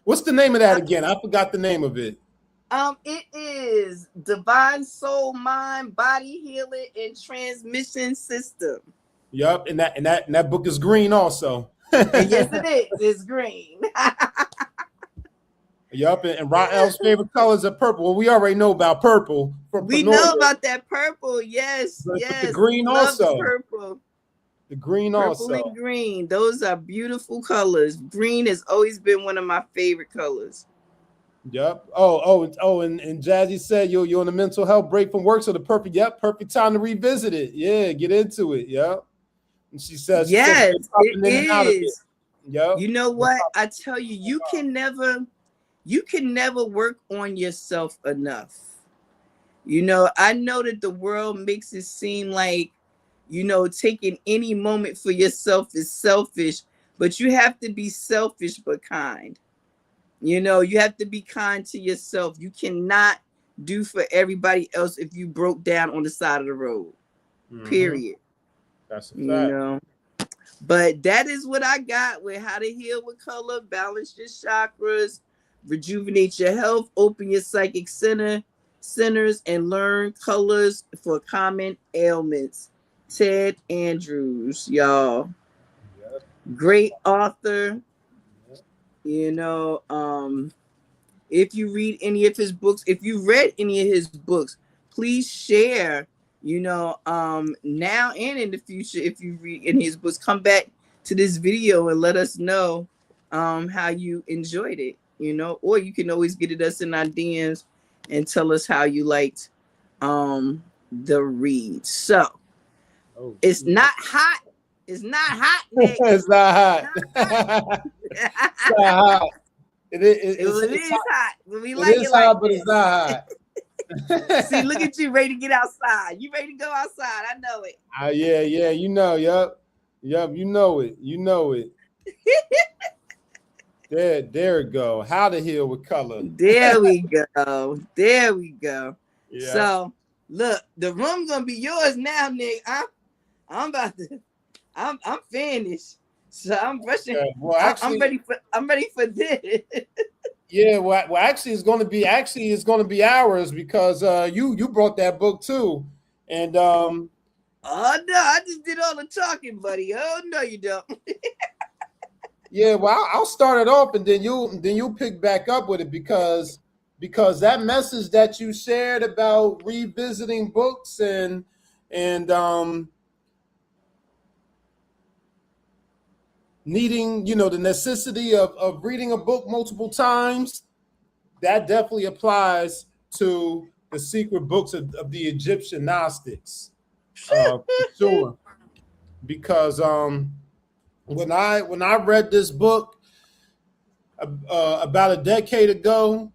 What's the name of that again? I forgot the name of it. It is Divine Soul, Mind, Body Healing and Transmission System. Yup, and that book is green also. Yes, it is. It's green. Yup, and Rael's favorite colors are purple. Well, we already know about purple. We know about that purple. Yes, yes. The green also. Purple. The green purple also. And green. Those are beautiful colors. Green has always been one of my favorite colors. Yep. Oh, and Jazzy said you're on a mental health break from work, so the perfect time to revisit it. Yeah, get into it. Yep. And she says, yes, it is. Yep. You know what? I tell you, you can never work on yourself enough. I know that the world makes it seem like, taking any moment for yourself is selfish, but you have to be selfish but kind. You have to be kind to yourself. You cannot do for everybody else if you broke down on the side of the road. Period. That's a fact. But that is what I got with how to heal with color, balance your chakras, rejuvenate your health, open your psychic centers, and learn colors for common ailments. Ted Andrews, y'all. Yep. Great author. Yep. You know, if you read any of his books, if you read any of his books, please share, now and in the future. If you read any of his books, come back to this video and let us know how you enjoyed it, or you can always get at us in our DMs and tell us how you liked the read. So it's not hot. It's not hot, Nick. It's not hot. It's not hot. It is hot. But we it like is it like hot, but this. it's not hot. See, look at you, ready to get outside. You ready to go outside? I know it. Yeah, you know, yep, you know it. There it go. How to heal with color. There we go. Yeah. So look, the room's gonna be yours now, Nick. I'm about to. I'm finished. So I'm rushing. Okay. Well, actually, I'm ready for this. Yeah, well, actually, it's going to be ours because you brought that book too, and oh no, I just did all the talking, buddy. Oh no, you don't. Yeah, well, I'll start it off, and then you'll pick back up with it because that message that you shared about revisiting books and needing, the necessity of reading a book multiple times, that definitely applies to the secret books of the Egyptian Gnostics, for sure. Because when I read this book about a decade ago,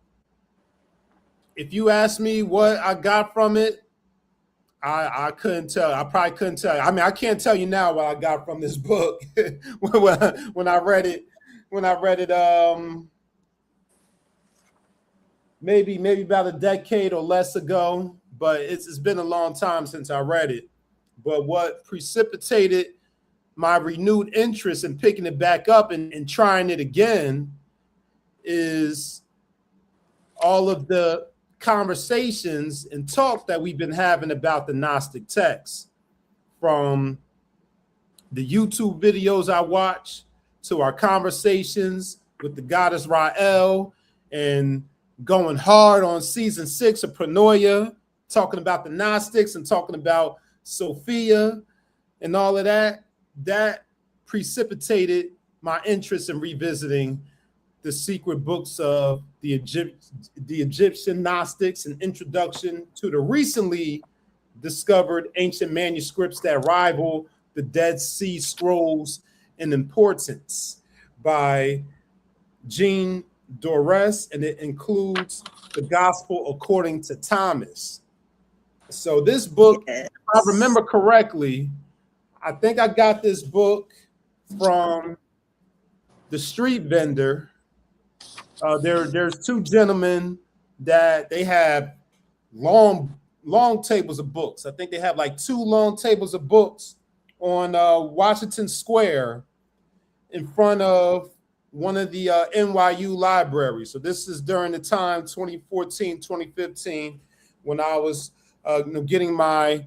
if you ask me what I got from it, I couldn't tell. I probably couldn't tell you. I mean, I can't tell you now what I got from this book when I read it. Maybe about a decade or less ago, but it's been a long time since I read it. But what precipitated my renewed interest in picking it back up and trying it again is all of the conversations and talk that we've been having about the Gnostic texts, from the YouTube videos I watch to our conversations with the goddess Rael, and going hard on season 6 of Paranoia, talking about the Gnostics and talking about Sophia and all of that. That precipitated my interest in revisiting the secret books of the Egyptian Gnostics, an introduction to the recently discovered ancient manuscripts that rival the Dead Sea Scrolls in importance, by Jean Doresse, and it includes the Gospel according to Thomas. So this book, yes, if I remember correctly, I think I got this book from the street vendor. There's two gentlemen that they have long tables of books. I think they have like 2 long tables of books on Washington Square in front of one of the NYU libraries. So this is during the time 2014, 2015, when I was getting my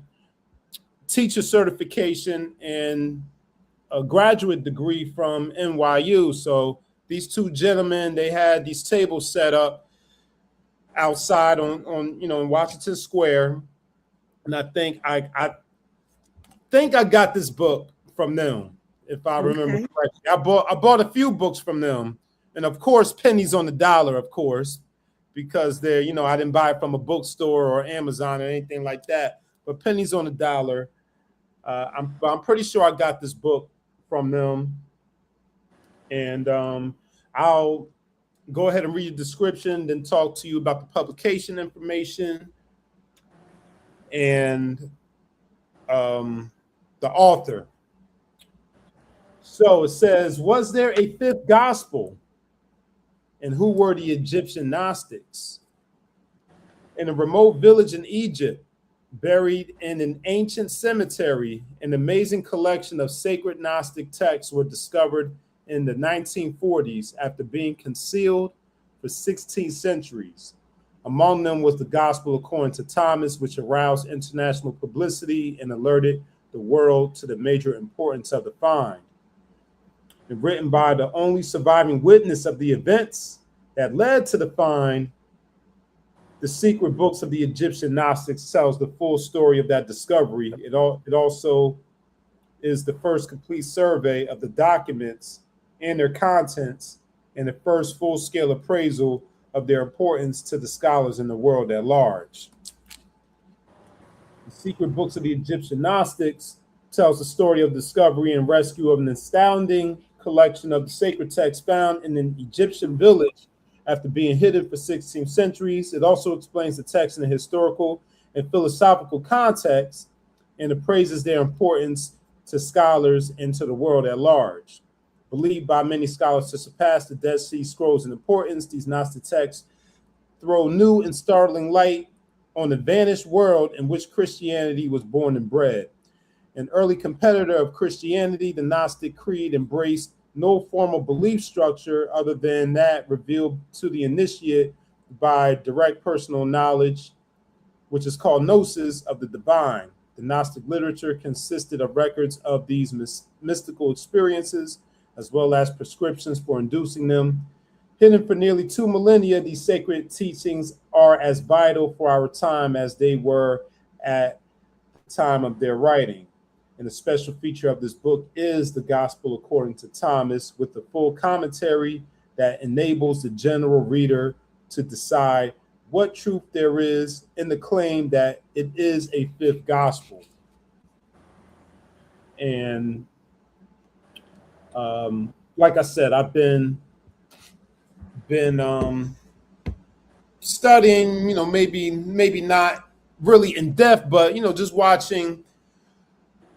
teacher certification and a graduate degree from NYU. So these 2 gentlemen, they had these tables set up outside on in Washington Square, and I think I got this book from them, if I remember correctly. I bought a few books from them, and of course pennies on the dollar, of course, because they're I didn't buy it from a bookstore or Amazon or anything like that, but pennies on the dollar. I'm pretty sure I got this book from them, and I'll go ahead and read the description, then talk to you about the publication information and the author. So it says, was there a 5th gospel? And who were the Egyptian Gnostics? In a remote village in Egypt, Buried in an ancient cemetery, an amazing collection of sacred Gnostic texts were discovered in the 1940s after being concealed for 16 centuries. Among them was the Gospel according to Thomas, which aroused international publicity and alerted the world to the major importance of the find. And written by the only surviving witness of the events that led to the find, The Secret Books of the Egyptian Gnostics tells the full story of that discovery. It also is the first complete survey of the documents and their contents, and the first full-scale appraisal of their importance to the scholars in the world at large. The Secret Books of the Egyptian Gnostics tells the story of discovery and rescue of an astounding collection of the sacred texts found in an Egyptian village after being hidden for 16 centuries. It also explains the text in a historical and philosophical context and appraises their importance to scholars and to the world at large. Believed by many scholars to surpass the Dead Sea Scrolls in importance, these Gnostic texts throw new and startling light on the vanished world in which Christianity was born and bred. An early competitor of Christianity, the Gnostic creed embraced no formal belief structure other than that revealed to the initiate by direct personal knowledge, which is called gnosis of the divine. The Gnostic literature consisted of records of these mystical experiences, as well as prescriptions for inducing them. Hidden for nearly 2 millennia, these sacred teachings are as vital for our time as they were at the time of their writing. And a special feature of this book is the Gospel according to Thomas, with the full commentary that enables the general reader to decide what truth there is in the claim that it is a fifth gospel. And like I said, I've been studying, maybe not really in depth, but just watching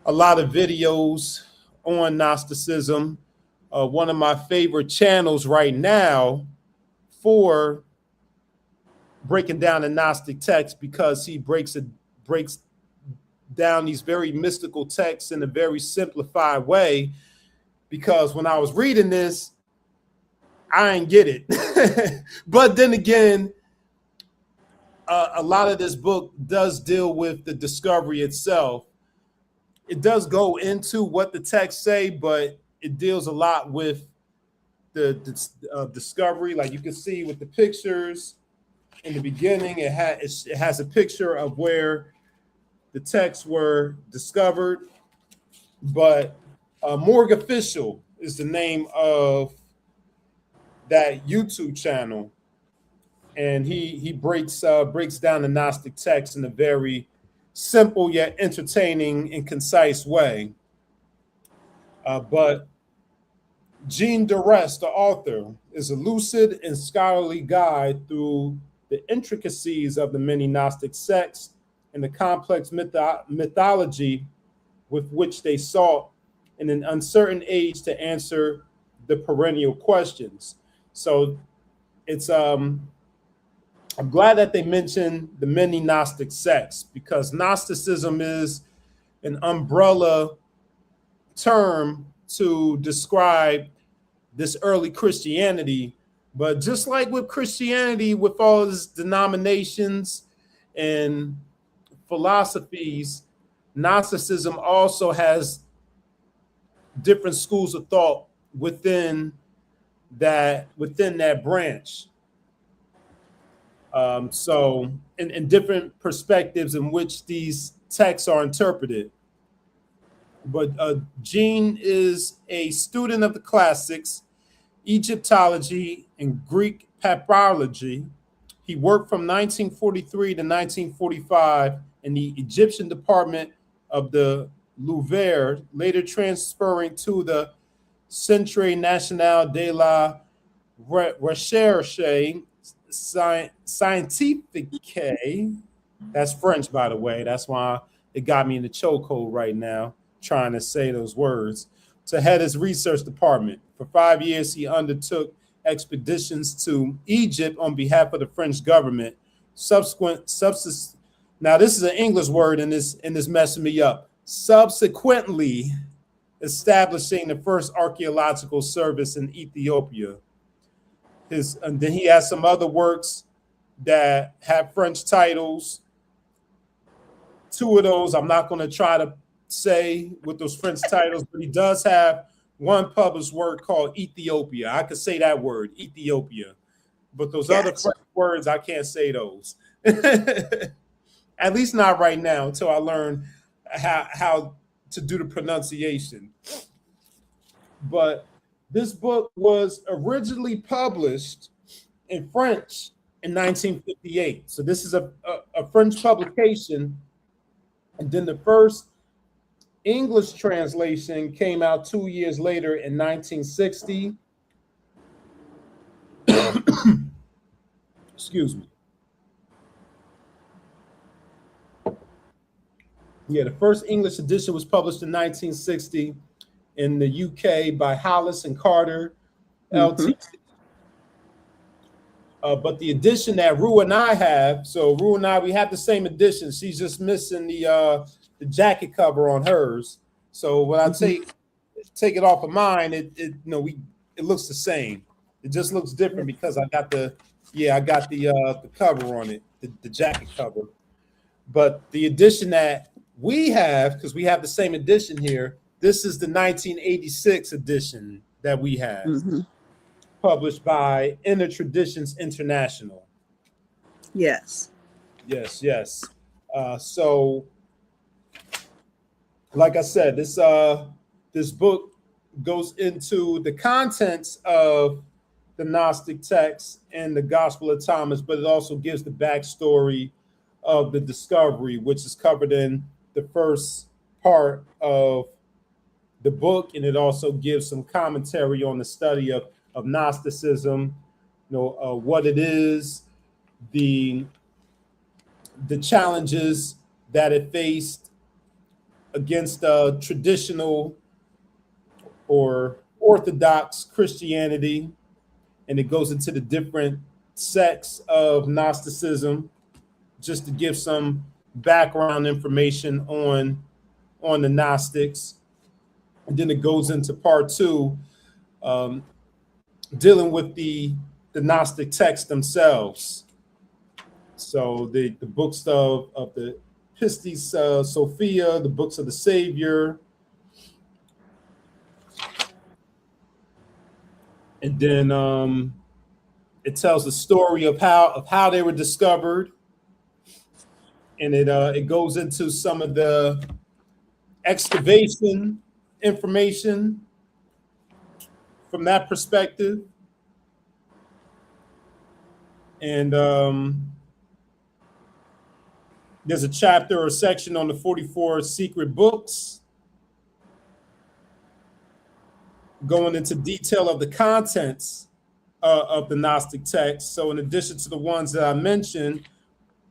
a lot of videos on Gnosticism. One of my favorite channels right now for breaking down the Gnostic text, because he breaks down these very mystical texts in a very simplified way. Because when I was reading this, I didn't get it. But then again, a lot of this book does deal with the discovery itself. It does go into what the texts say, but it deals a lot with the discovery. Like you can see with the pictures in the beginning, it has a picture of where the texts were discovered. But Morgue Official is the name of that YouTube channel, and he breaks down the Gnostic text in a very simple yet entertaining and concise way. But Jean Doresse, the author, is a lucid and scholarly guide through the intricacies of the many Gnostic sects and the complex mythology with which they sought in an uncertain age to answer the perennial questions. So it's I'm glad that they mentioned the many Gnostic sects, because Gnosticism is an umbrella term to describe this early Christianity. But just like with Christianity, with all its denominations and philosophies, Gnosticism also has different schools of thought within that branch. So in different perspectives in which these texts are interpreted. But Jean is a student of the classics, Egyptology, and Greek papyrology. He worked from 1943 to 1945 in the Egyptian department of the Louvre, later transferring to the Centre National de la Recherche Scientifique. That's French, by the way. That's why it got me in the chokehold right now, trying to say those words, to head his research department. For 5 years, he undertook expeditions to Egypt on behalf of the French government. Subsequently, Now this is an English word, and this messing me up. Subsequently establishing the first archaeological service in Ethiopia. And then he has some other works that have French titles. Two of those I'm not going to try to say with those French titles, but he does have one published work called Ethiopia. I could say that word, Ethiopia, but those other French words, I can't say those. At least not right now, until I learn how to do the pronunciation. But this book was originally published in French in 1958. So this is a French publication. And then the first English translation came out 2 years later in 1960. Excuse me. Yeah, the first English edition was published in 1960 in the UK by Hollis and Carter, LT. But the edition that Roo and I have, so Roo and I, we have the same edition. She's just missing the jacket cover on hers. So when I take it off of mine, it looks the same. It just looks different because I got the cover on it, the jacket cover. But the edition that we have, because we have the same edition here, this is the 1986 edition that we have, published by Inner Traditions International. Yes. So, like I said, this book goes into the contents of the Gnostic texts and the Gospel of Thomas, but it also gives the backstory of the discovery, which is covered in the first part of the book, and it also gives some commentary on the study of Gnosticism, what it is, the challenges that it faced against traditional or Orthodox Christianity, and it goes into the different sects of Gnosticism, just to give some background information on the Gnostics. And then it goes into part 2, dealing with the Gnostic texts themselves. So the books of the Pistis Sophia, the books of the Savior, and then it tells the story of how they were discovered, and it goes into some of the excavation information from that perspective. And there's a chapter or section on the 44 secret books, going into detail of the contents of the Gnostic text. So in addition to the ones that I mentioned,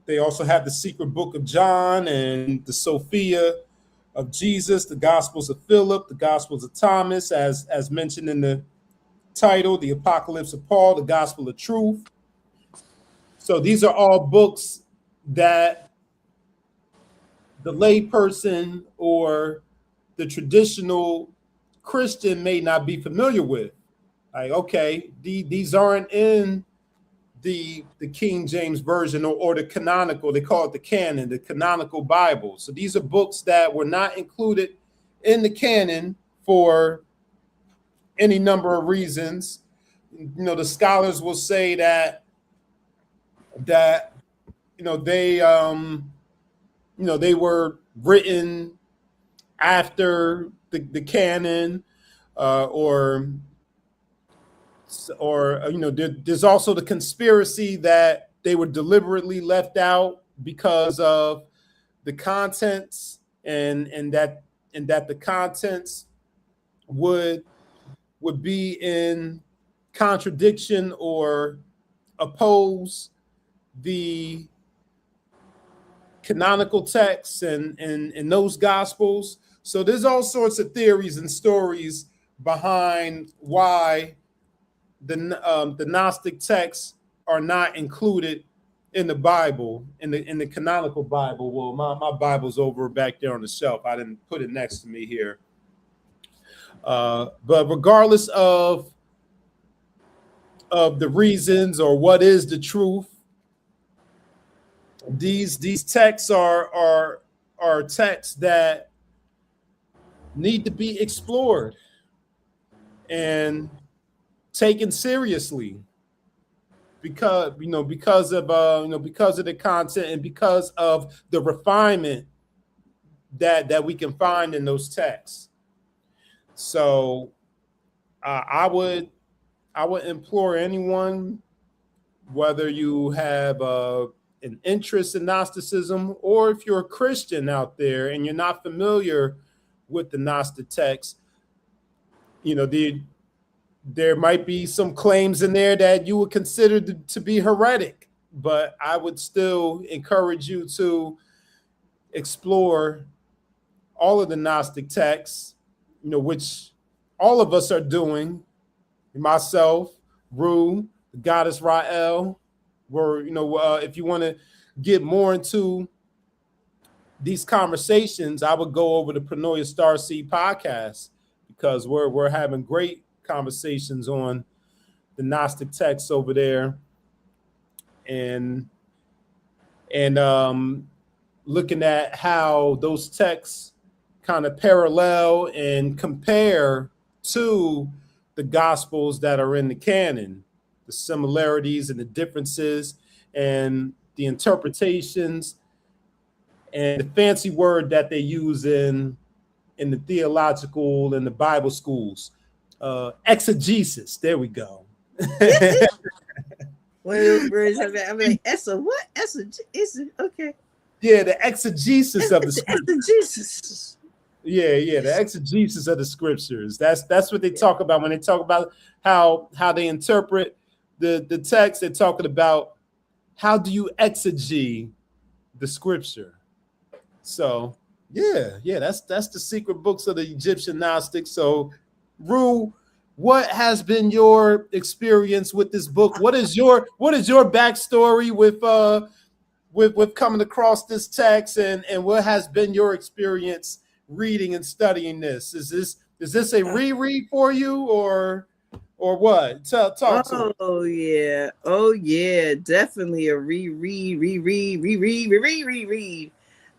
they also have the secret book of John and the Sophia of Jesus, the Gospels of Philip, the Gospels of Thomas, as mentioned in the title, the Apocalypse of Paul, the Gospel of Truth. So these are all books that the layperson or the traditional Christian may not be familiar with. Like, okay, these aren't in the King James Version or the canonical, they call it the canon, the canonical Bible. So these are books that were not included in the canon for any number of reasons. The scholars will say that they were written after the canon, or there's also the conspiracy that they were deliberately left out because of the contents, and that the contents would be in contradiction or oppose the canonical texts and those gospels. So there's all sorts of theories and stories behind why the Gnostic texts are not included in the Bible, in the canonical Bible. Well, my Bible's over back there on the shelf. I didn't put it next to me here. But regardless of the reasons or what is the truth, these texts are texts that need to be explored and taken seriously, because because of the content and because of the refinement that we can find in those texts. So I would implore anyone, whether you have an interest in Gnosticism, or if you're a Christian out there and you're not familiar with the Gnostic text, there might be some claims in there that you would consider to be heretic, but I would still encourage you to explore all of the Gnostic texts, which all of us are doing. Myself, Roo, the goddess Rael. If you want to get more into these conversations, I would go over the Pronoia Starseed podcast, because we're having great conversations on the Gnostic texts over there, and looking at how those texts kind of parallel and compare to the Gospels that are in the canon, the similarities and the differences and the interpretations and the fancy word that they use in the theological and the Bible schools. Exegesis. There we go. One of those words I'm like, what? Okay. Yeah, the exegesis of the scriptures. Exegesis. Yeah, the exegesis of the scriptures. That's what they talk about when they talk about how they interpret the text. They're talking about how do you exegete the scripture. So yeah, that's the secret books of the Egyptian Gnostics. So, Roo, what has been your experience with this book? What is your backstory with coming across this text, and what has been your experience reading and studying this? Is this a reread for you, or what? Talk to me. Oh yeah, definitely a reread.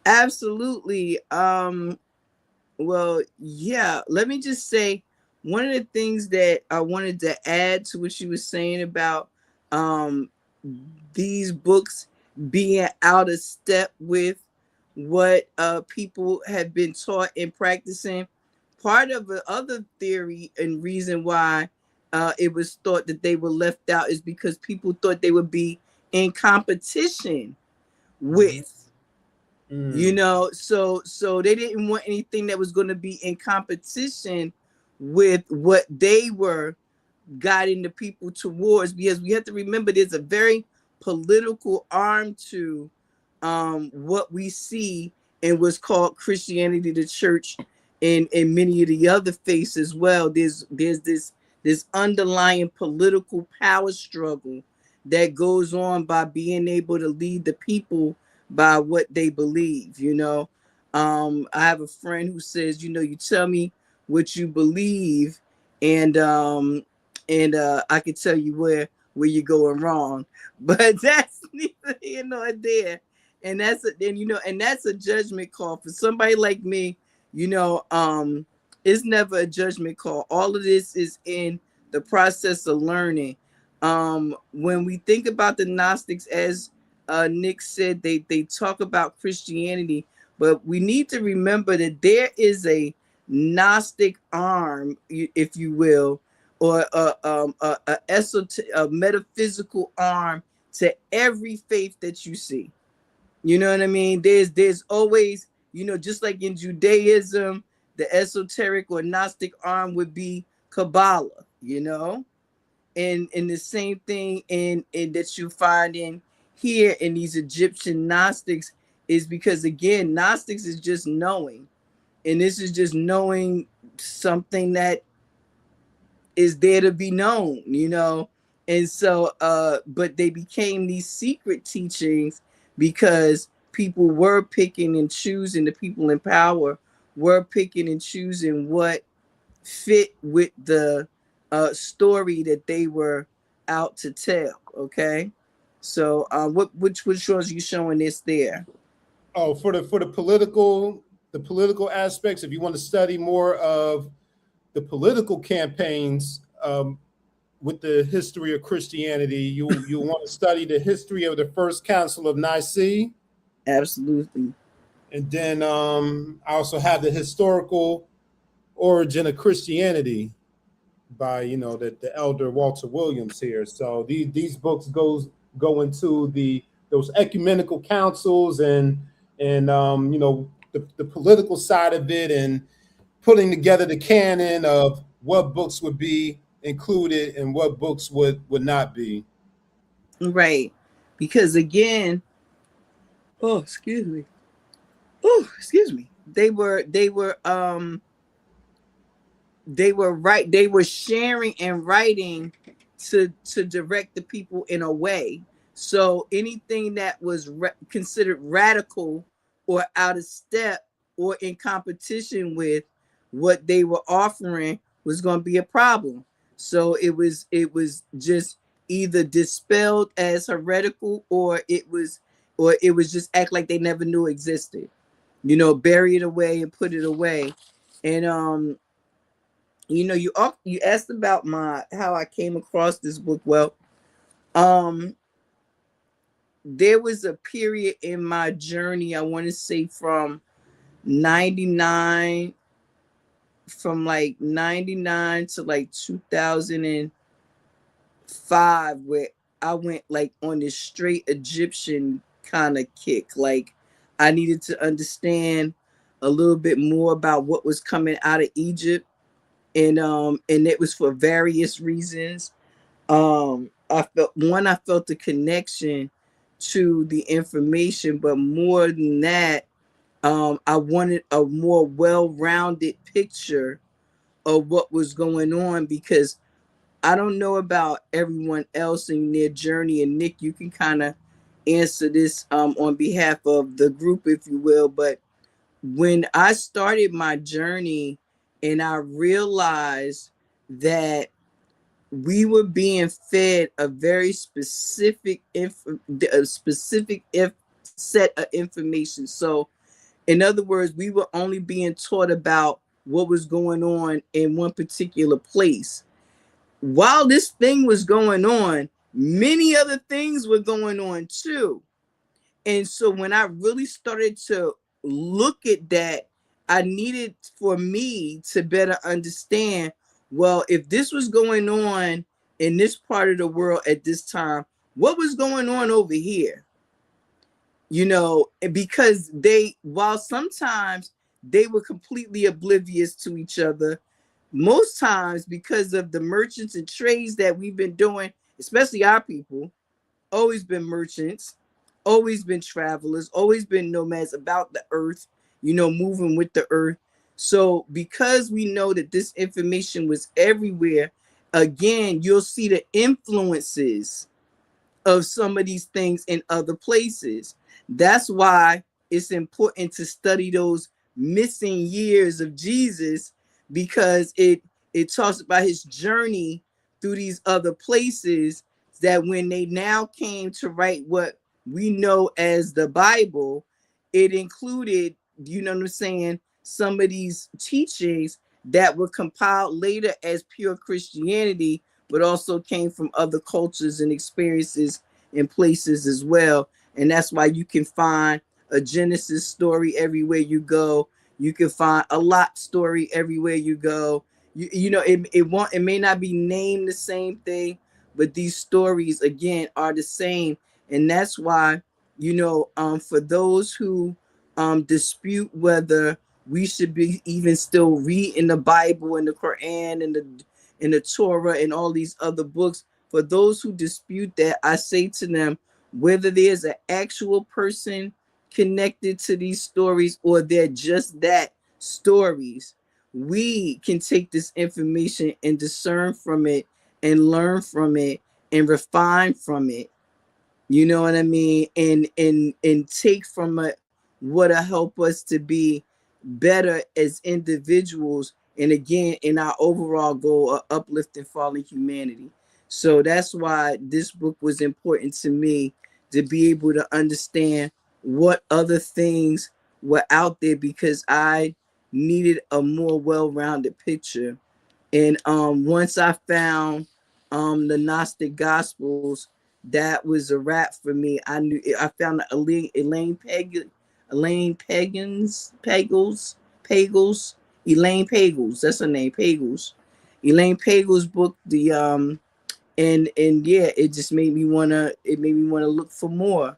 Absolutely. Well, yeah, let me just say, one of the things that I wanted to add to what she was saying about these books being out of step with what people have been taught and practicing. Part of the other theory and reason why it was thought that they were left out is because people thought they would be in competition with. So they didn't want anything that was going to be in competition with what they were guiding the people towards, because we have to remember there's a very political arm to what we see in what's called Christianity, the church, and many of the other faiths as well. There's this underlying political power struggle that goes on by being able to lead the people by what they believe. I have a friend who says, you tell me what you believe, and I can tell you where you're going wrong. But that's neither here nor there. And that's a judgment call for somebody like me. It's never a judgment call. All of this is in the process of learning. When we think about the Gnostics, as Nick said, they talk about Christianity, but we need to remember that there is a Gnostic arm, if you will, or a metaphysical arm to every faith that you see. You know what I mean? There's always, just like in Judaism, the esoteric or Gnostic arm would be Kabbalah, and the same thing in that you find in here in these Egyptian Gnostics is because, again, Gnostics is just knowing, and this is just knowing something that is there to be known, And so but they became these secret teachings because people were picking and choosing, the people in power were picking and choosing what fit with the story that they were out to tell. Okay, so which shows you showing this there? Oh, for the political aspects, if you want to study more of the political campaigns with the history of Christianity, you want to study the history of the First Council of Nicaea. Absolutely. And then I also have the historical origin of Christianity by the elder Walter Williams here. So these books go into those ecumenical councils and the political side of it, and putting together the canon of what books would be included and what books would not be. Right. Because again, oh, excuse me. Oh, excuse me. They were sharing and writing to direct the people in a way. So anything that was considered radical or out of step or in competition with what they were offering was going to be a problem. So it was just either dispelled as heretical, or it was just act like they never knew existed. Bury it away and put it away. And you asked about how I came across this book. Well, there was a period in my journey, I want to say from 99 like 99 to like 2005, where I went like on this straight Egyptian kind of kick. Like I needed to understand a little bit more about what was coming out of Egypt, and it was for various reasons. I felt the connection to the information, but more than that, I wanted a more well-rounded picture of what was going on, because I don't know about everyone else in their journey, and Nick, you can kind of answer this on behalf of the group, if you will. But when I started my journey and I realized that we were being fed a very specific set of information. So in other words, we were only being taught about what was going on in one particular place. While this thing was going on, many other things were going on too. And so when I really started to look at that, I needed for me to better understand, well, if this was going on in this part of the world at this time, what was going on over here? Because while sometimes they were completely oblivious to each other, most times because of the merchants and trades that we've been doing, especially our people, always been merchants, always been travelers, always been nomads about the earth, moving with the earth. So because we know that this information was everywhere, again, you'll see the influences of some of these things in other places. That's why it's important to study those missing years of Jesus, because it talks about his journey through these other places, that when they now came to write what we know as the Bible, it included, you know what I'm saying, some of these teachings that were compiled later as pure Christianity, but also came from other cultures and experiences and places as well. And that's why you can find a Genesis story everywhere you go. You can find a Lot story everywhere you go. It may not be named the same thing, but these stories again are the same. And that's why, for those who dispute whether we should be even still reading the Bible and the Quran and the Torah and all these other books, for those who dispute that, I say to them, whether there's an actual person connected to these stories or they're just that, stories, we can take this information and discern from it and learn from it and refine from it. You know what I mean? And take from it what'll help us to be better as individuals, and again in our overall goal of uplifting fallen humanity. So that's why this book was important to me, to be able to understand what other things were out there, because I needed a more well-rounded picture. And once I found the Gnostic Gospels, that was a wrap for me. I knew I found Elaine Pagels. That's her name, Pagels. Elaine Pagels book. The and yeah, it just made me wanna. It made me wanna look for more.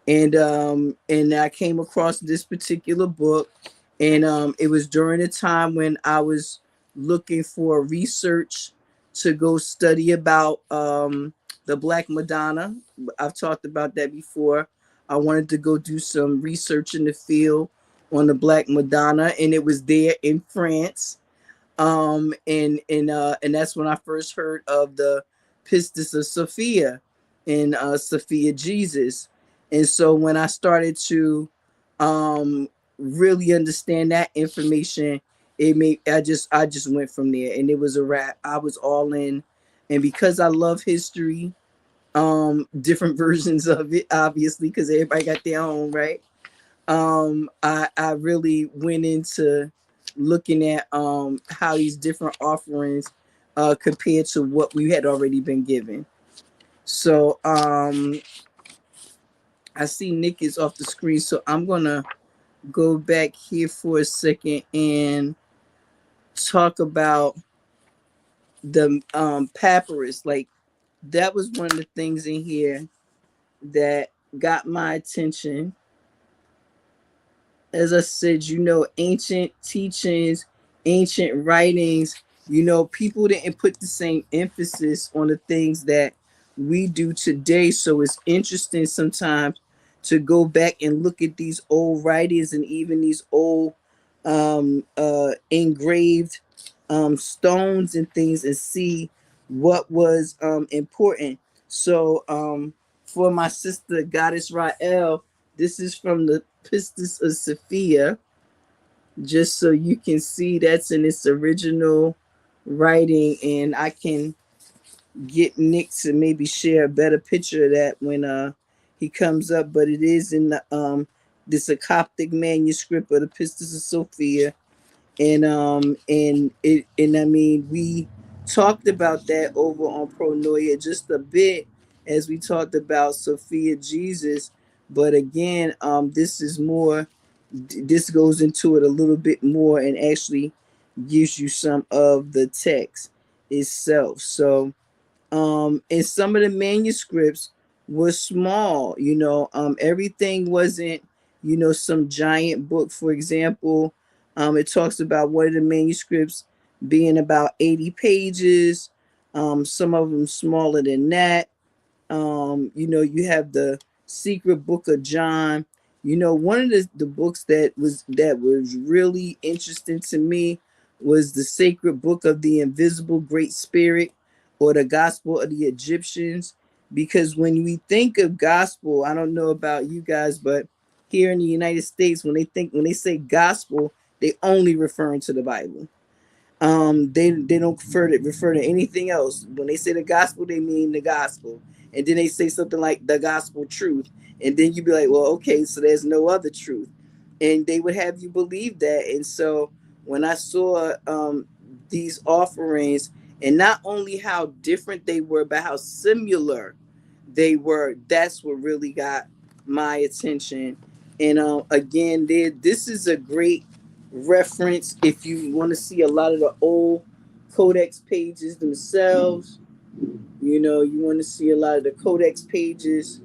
And I came across this particular book, and it was during a time when I was looking for research to go study about the Black Madonna. I've talked about that before. I wanted to go do some research in the field on the Black Madonna, and it was there in France. And that's when I first heard of the Pistis of Sophia and Sophia Jesus. And so when I started to really understand that information, it made I just went from there, and it was a wrap. I was all in. And because I love history, different versions of it, obviously, because everybody got their own, right? I really went into looking at how these different offerings compared to what we had already been given. So I see Nick is off the screen, so I'm gonna go back here for a second and talk about the papyrus. Like, that was one of the things in here that got my attention. As I said, ancient teachings, ancient writings, people didn't put the same emphasis on the things that we do today. So it's interesting sometimes to go back and look at these old writings and even these old engraved stones and things, and see what was important. So for my sister, Goddess Rael, this is from the Pistis of Sophia, just so you can see that's in its original writing. And I can get Nick to maybe share a better picture of that when he comes up. But it is in the this a Coptic manuscript of the Pistis of Sophia. And I mean, we talked about that over on Pronoia just a bit, as we talked about Sophia Jesus. But again, this is more, this goes into it a little bit more and actually gives you some of the text itself. So and some of the manuscripts were small. Everything wasn't, some giant book. For example, it talks about one of the manuscripts being about 80 pages, some of them smaller than that. You have the Secret Book of John. One of the books that was really interesting to me was the Sacred Book of the Invisible Great Spirit, or the Gospel of the Egyptians. Because when we think of gospel, I don't know about you guys, but here in the United States, when they say gospel, they only referring to the Bible. They don't refer to anything else. When they say the gospel, they mean the gospel. And then they say something like the gospel truth. And then you'd be like, well, okay, so there's no other truth. And they would have you believe that. And so when I saw these offerings, and not only how different they were, but how similar they were, that's what really got my attention. And again, this is a great reference if you want to see a lot of the old codex pages themselves. You want to see a lot of the codex pages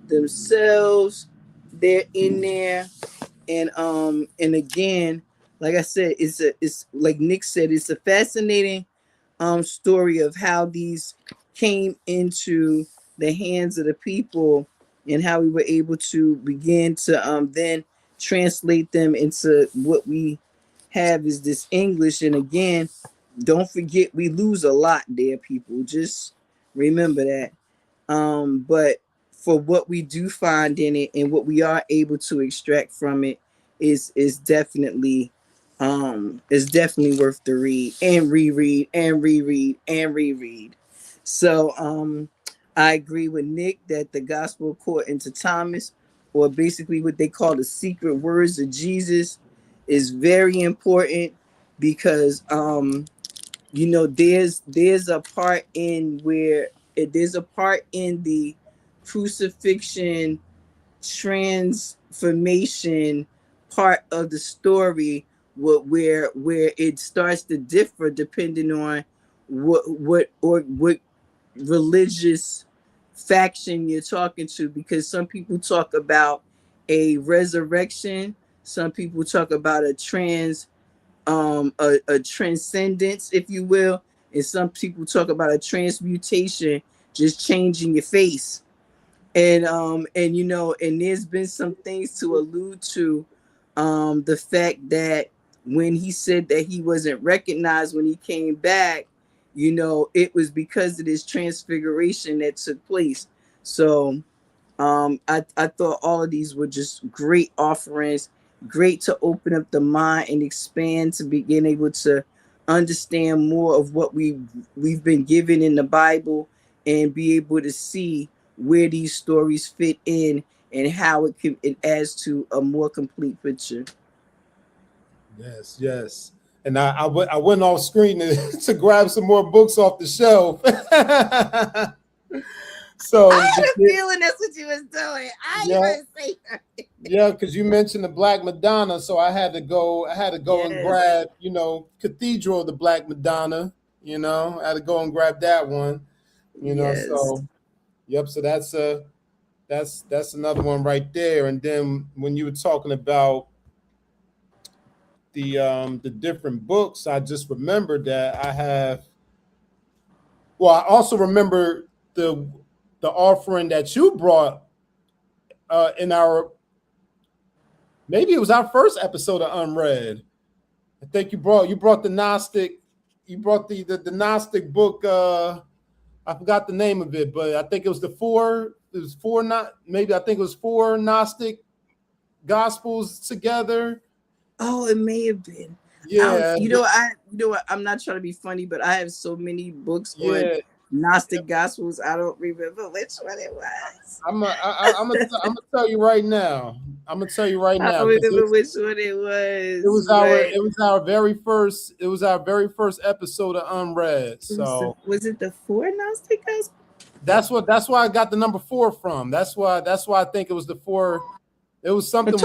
themselves. They're in there. And again, like I said, it's like Nick said, it's a fascinating story of how these came into the hands of the people, and how we were able to begin to then translate them into what we have is this English. And again, don't forget, we lose a lot there, people. Just Remember that. But for what we do find in it and what we are able to extract from it is definitely worth the read and reread and reread and reread. So I agree with Nick that the gospel according to Thomas, or basically what they call the secret words of Jesus, is very important because there's a part in where there's a part in the crucifixion transformation part of the story where it starts to differ depending on what religious faction you're talking to, because some people talk about a resurrection, some people talk about a transcendence, if you will, and some people talk about a transmutation, just changing your face. And there's been some things to allude to the fact that when he said that he wasn't recognized when he came back, it was because of this transfiguration that took place. So I thought all of these were just great offerings, great to open up the mind and expand to begin able to understand more of what we've been given in the Bible, and be able to see where these stories fit in and how it adds to a more complete picture. Yes, yes. And I went off screen to grab some more books off the shelf. So I had a feeling that's what you was doing. I even say that. Yeah, because you mentioned the Black Madonna, so I had to go and grab, Cathedral of the Black Madonna, I had to go and grab that one, so yep, so that's another one right there. And then when you were talking about the different books, I just remembered that I also remember the offering that you brought in maybe it was our first episode of UnRead. I think you brought the Gnostic, you brought the Gnostic book. I forgot the name of it, but I think it was maybe I think it was four Gnostic gospels together. Oh, it may have been. Yeah. I'm not trying to be funny, but I have so many books on Gnostic gospels. I don't remember which one it was. I'm gonna tell you right now. I don't remember which one it was. It was our very first episode of UnRead. So was it the four Gnostic gospels? That's why I got the number 4 from. That's why I think it was the 4. It was something.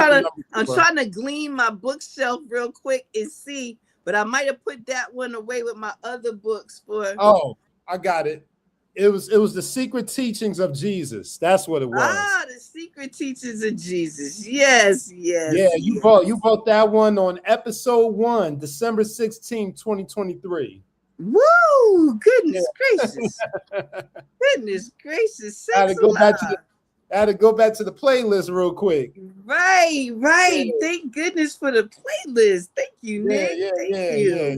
I'm trying to glean my bookshelf real quick and see, but I might have put that one away with my other books for. Oh, I got it. It was the Secret Teachings of Jesus. That's what it was. Ah, the Secret Teachings of Jesus. Yes. Yeah, you bought that one on episode 1, December 16, 2023. Woo! Goodness gracious. Goodness gracious. I had to go back to the playlist real quick. Right. Yeah. Thank goodness for the playlist. Thank you, Nick. Thank you. Yeah.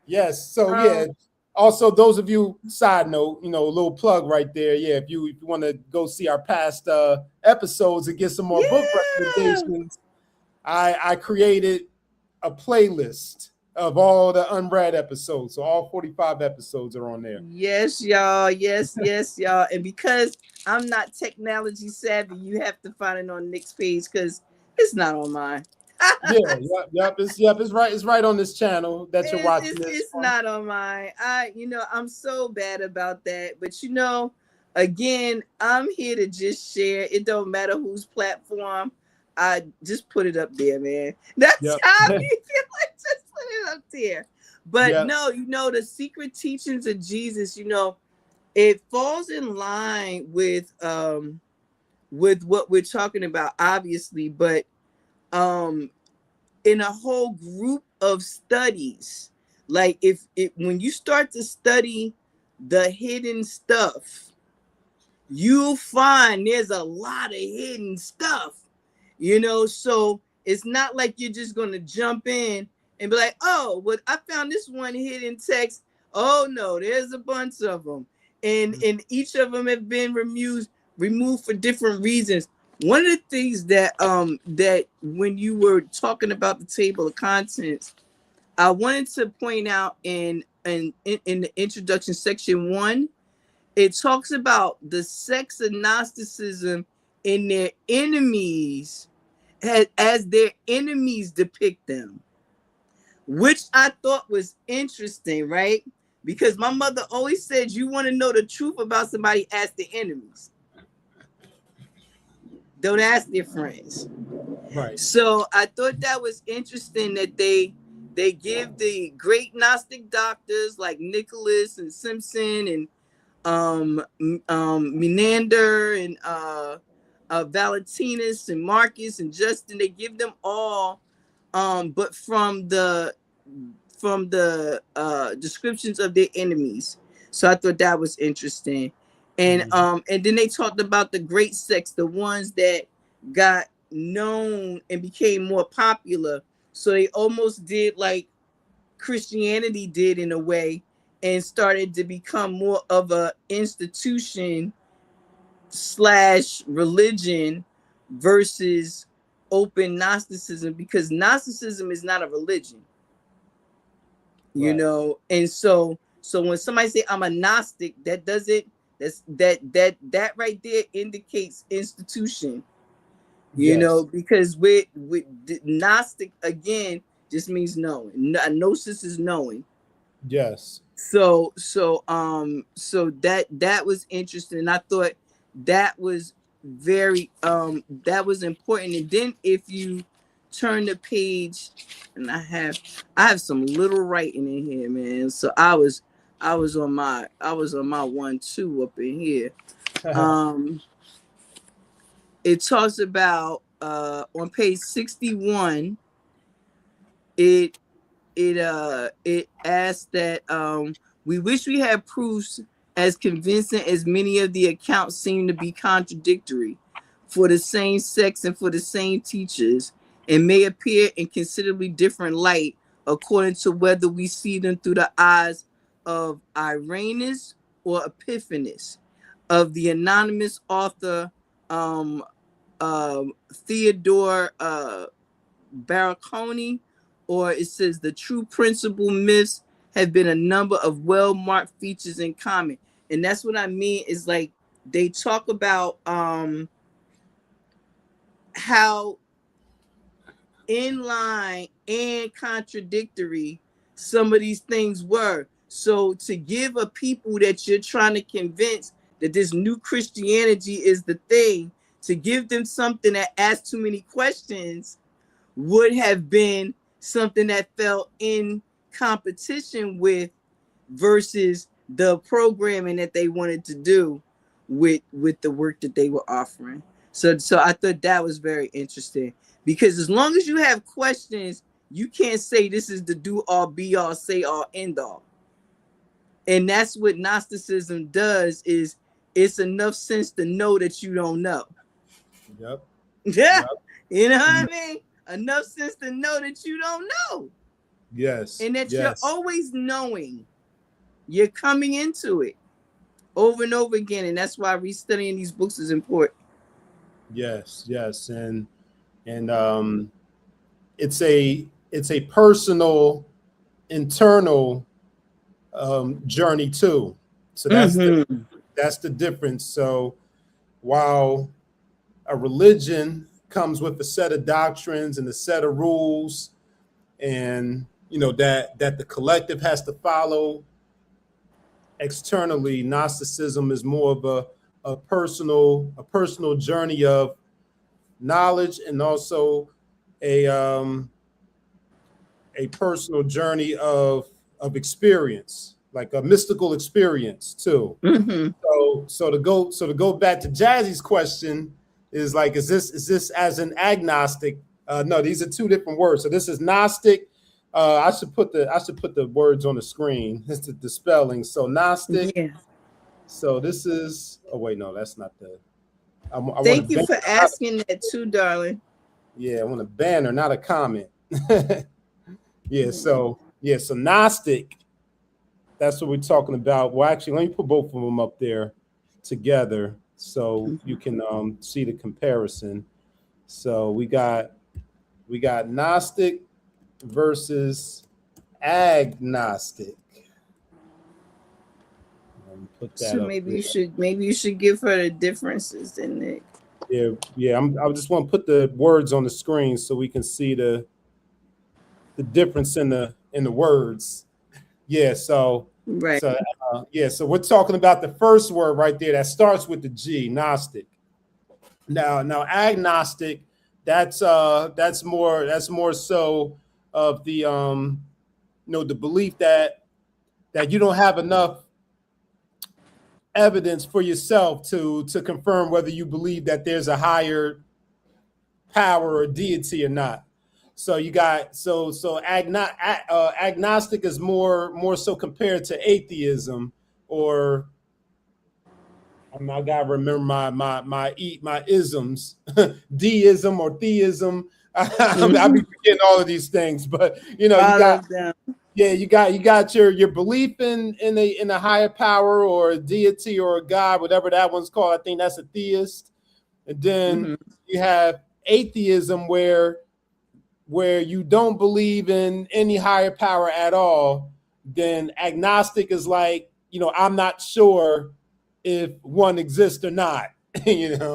Yes. So also, those of you, side note, a little plug right there. Yeah, if you want to go see our past episodes and get some more book recommendations, I created a playlist of all the UnRead episodes. So all 45 episodes are on there. Yes, y'all. Yes, y'all. And because I'm not technology savvy, you have to find it on Nick's page because it's not on mine. It's right on this channel that you're watching. It's not on mine. I'm so bad about that. But again, I'm here to just share. It don't matter whose platform. I just put it up there, man. That's how you feel like, just put it up there. But no, the Secret Teachings of Jesus, it falls in line with what we're talking about, obviously, but in a whole group of studies, like when you start to study the hidden stuff, you'll find there's a lot of hidden stuff. So it's not like you're just going to jump in and be like, oh, well, I found this one hidden text. Oh, no, there's a bunch of them. and each of them have been removed for different reasons. One of the things that that when you were talking about the table of contents, I wanted to point out in the introduction, section 1, it talks about the sects of Gnosticism and their enemies as their enemies depict them, which I thought was interesting, right? Because my mother always said, you want to know the truth about somebody, ask the enemies. Don't ask their friends. Right. So I thought that was interesting that they give the great Gnostic doctors like Nicholas and Simpson and Menander and Valentinus and Marcus and Justin, they give them all but from the descriptions of their enemies. So I thought that was interesting. And and then they talked about the great sects, the ones that got known and became more popular. So they almost did like Christianity did in a way, and started to become more of a institution / religion versus open Gnosticism, because Gnosticism is not a religion, you Right. know. And so when somebody say I'm a Gnostic, that doesn't, that right there indicates institution, you know, because with Gnostic again just means knowing. Gnosis is knowing. Yes. So that was interesting, and I thought that was very that was important. And then if you turn the page, and I have some little writing in here, man. So I was on my 1-2 up in here. It talks about on page 61, it asks that we wish we had proofs as convincing as many of the accounts seem to be contradictory for the same sects and for the same teachers, and may appear in considerably different light according to whether we see them through the eyes of Irenaeus or Epiphanes, of the anonymous author Theodore Baraconi, or it says the true principal myths have been a number of well-marked features in common. And that's what I mean, is like they talk about how in line and contradictory some of these things were. So to give a people that you're trying to convince that this new Christianity is the thing, to give them something that asks too many questions would have been something that fell in competition with versus the programming that they wanted to do with the work that they were offering. So I thought that was very interesting, because as long as you have questions, you can't say this is the do all, be all, say all, end all. And that's what Gnosticism does, is it's enough sense to know that you don't know. Yep. Yeah. You know what I mean? Enough sense to know that you don't know. Yes. And that you're always knowing. You're coming into it over and over again. And that's why restudying these books is important. Yes. And it's a personal, internal journey too. So that's the difference. So while a religion comes with a set of doctrines and a set of rules, and you know that the collective has to follow, externally Gnosticism is more of a personal journey of knowledge, and also a personal journey of experience, like a mystical experience too. So to go back to Jazzy's question, is like, is this as an agnostic? No, these are two different words. So this is Gnostic. I should put the words on the screen. It's the spelling. So Gnostic. Yeah. So this is. Oh wait, no, that's not the. Thank you for asking that too, darling. Yeah, I want a banner, not a comment. Yeah. So Gnostic That's what we're talking about. Well, actually, let me put both of them up there together so you can see the comparison. So we got Gnostic versus agnostic. Put that So up maybe there. you should give her the differences then, Nick. Yeah. I just want to put the words on the screen so we can see the difference in the words. Yeah. So Right. So we're talking about the first word right there that starts with the G, Gnostic. Now agnostic, that's more so of the the belief that you don't have enough evidence for yourself to confirm whether you believe that there's a higher power or deity or not. So you got agnostic is more so compared to atheism, or I gotta remember my isms, deism or theism. I'll be forgetting all of these things, but you got you got your belief in a higher power or a deity or a god, whatever that one's called. I think that's a theist. And then you have atheism where you don't believe in any higher power at all. Then agnostic is like, I'm not sure if one exists or not.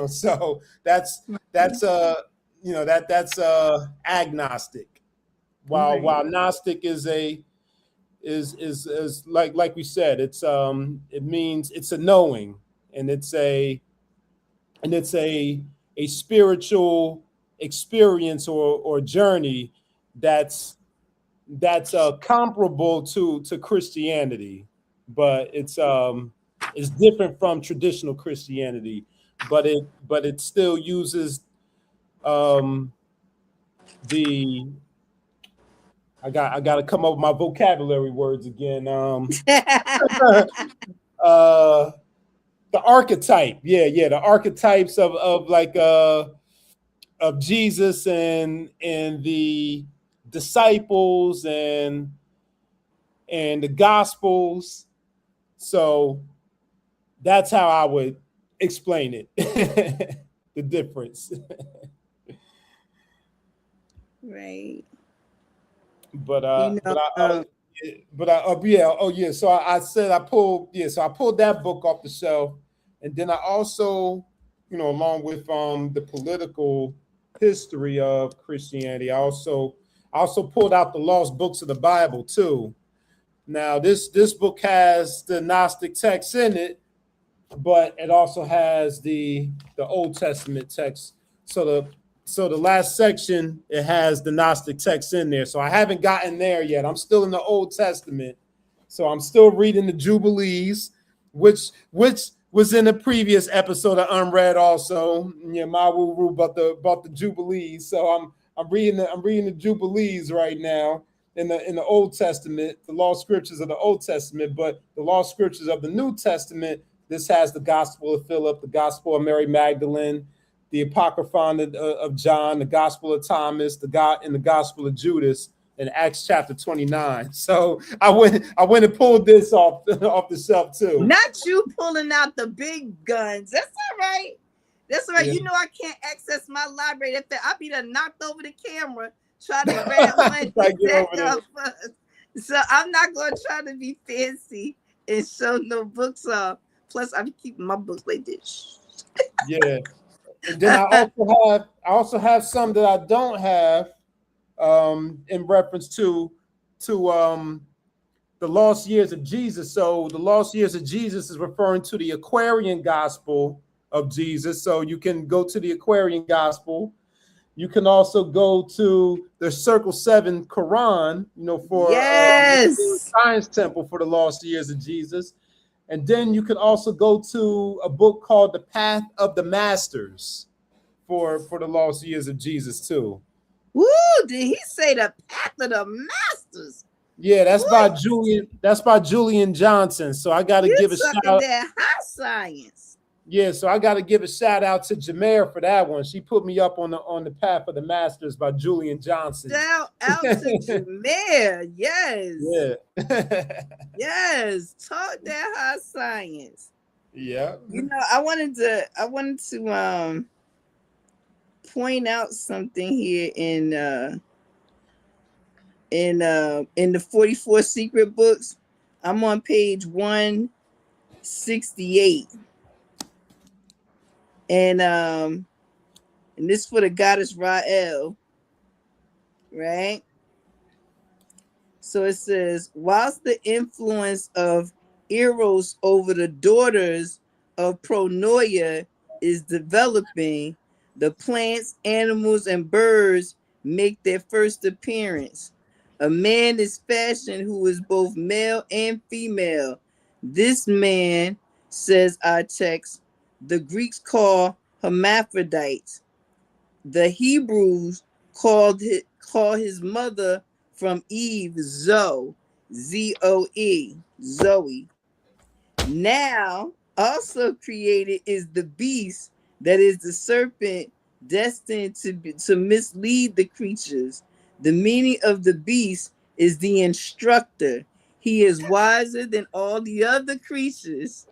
So that's agnostic. While Gnostic is like we said, it means it's a knowing, and it's a spiritual experience or journey that's comparable to Christianity, but it's different from traditional Christianity, but it still uses the I got to come up with my vocabulary words again. The archetype, the archetypes of like of Jesus and the disciples and the Gospels. So that's how I would explain it. The difference. Right. So I pulled that book off the shelf, and then I also, along with the political history of Christianity, I also pulled out the lost books of the Bible too. Now this book has the Gnostic text in it, but it also has the Old Testament text. So the last section, it has the Gnostic text in there. So I haven't gotten there yet. I'm still in the Old Testament. So I'm still reading the Jubilees, which was in a previous episode of UnRead also. Yeah, MaWu Lisa about the Jubilees. So I'm reading the Jubilees right now in the Old Testament, the lost scriptures of the Old Testament, but the lost scriptures of the New Testament. This has the Gospel of Philip, the Gospel of Mary Magdalene, the Apocryphon of John, the Gospel of Thomas, the Gospel of Judas, in Acts chapter 29. So I went and pulled this off the shelf too. Not you pulling out the big guns. That's all right. That's all right. Yeah. I can't access my library. I'll be done knocked over the camera trying to grab one. So I'm not going to try to be fancy and show no books off. Plus, I'm keeping my books like this. Yeah. And then I also have some that I don't have in reference to the lost years of Jesus. So the lost years of Jesus is referring to the Aquarian gospel of Jesus. So you can go to the Aquarian gospel. You can also go to the Circle 7 Quran, for Science Temple for the lost years of Jesus. And then you can also go to a book called The Path of the Masters for the lost years of Jesus too. Woo! Did he say The Path of the Masters? Yeah, that's by Julian. That's by Julian Johnson. So I got to give a shout out. That high science. Yeah, so I got to give a shout out to Jameer for that one. She put me up on the path of the masters by Julian Johnson. Shout out to Jameer. Yes. Yeah. Yes. Talk that high science. Yeah. You know, I wanted to point out something here in the 44 secret books. I'm on page 168. And this for the goddess Rael, right? So it says, whilst the influence of Eros over the daughters of Pronoia is developing, the plants, animals, and birds make their first appearance. A man is fashioned who is both male and female. This man, says our text, the Greeks call hermaphrodites. The Hebrews call his mother from Eve Zoe, Z-O-E, Zoe. Now, also created is the beast, that is the serpent, destined to mislead the creatures. The meaning of the beast is the instructor. He is wiser than all the other creatures.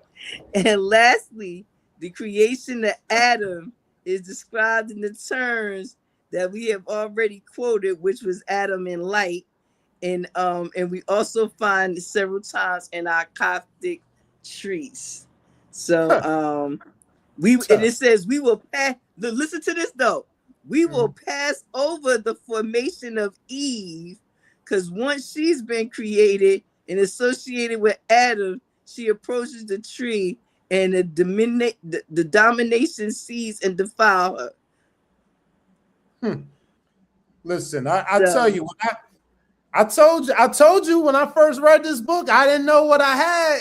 And lastly, the creation of Adam is described in the terms that we have already quoted, which was Adam and light. And we also find it several times in our Coptic trees. So and it says we will pass. Listen to this though. We will pass over the formation of Eve, because once she's been created and associated with Adam, she approaches the tree, and the domination sees and defile her. Listen, I tell you, I told you when I first read this book, I didn't know what I had.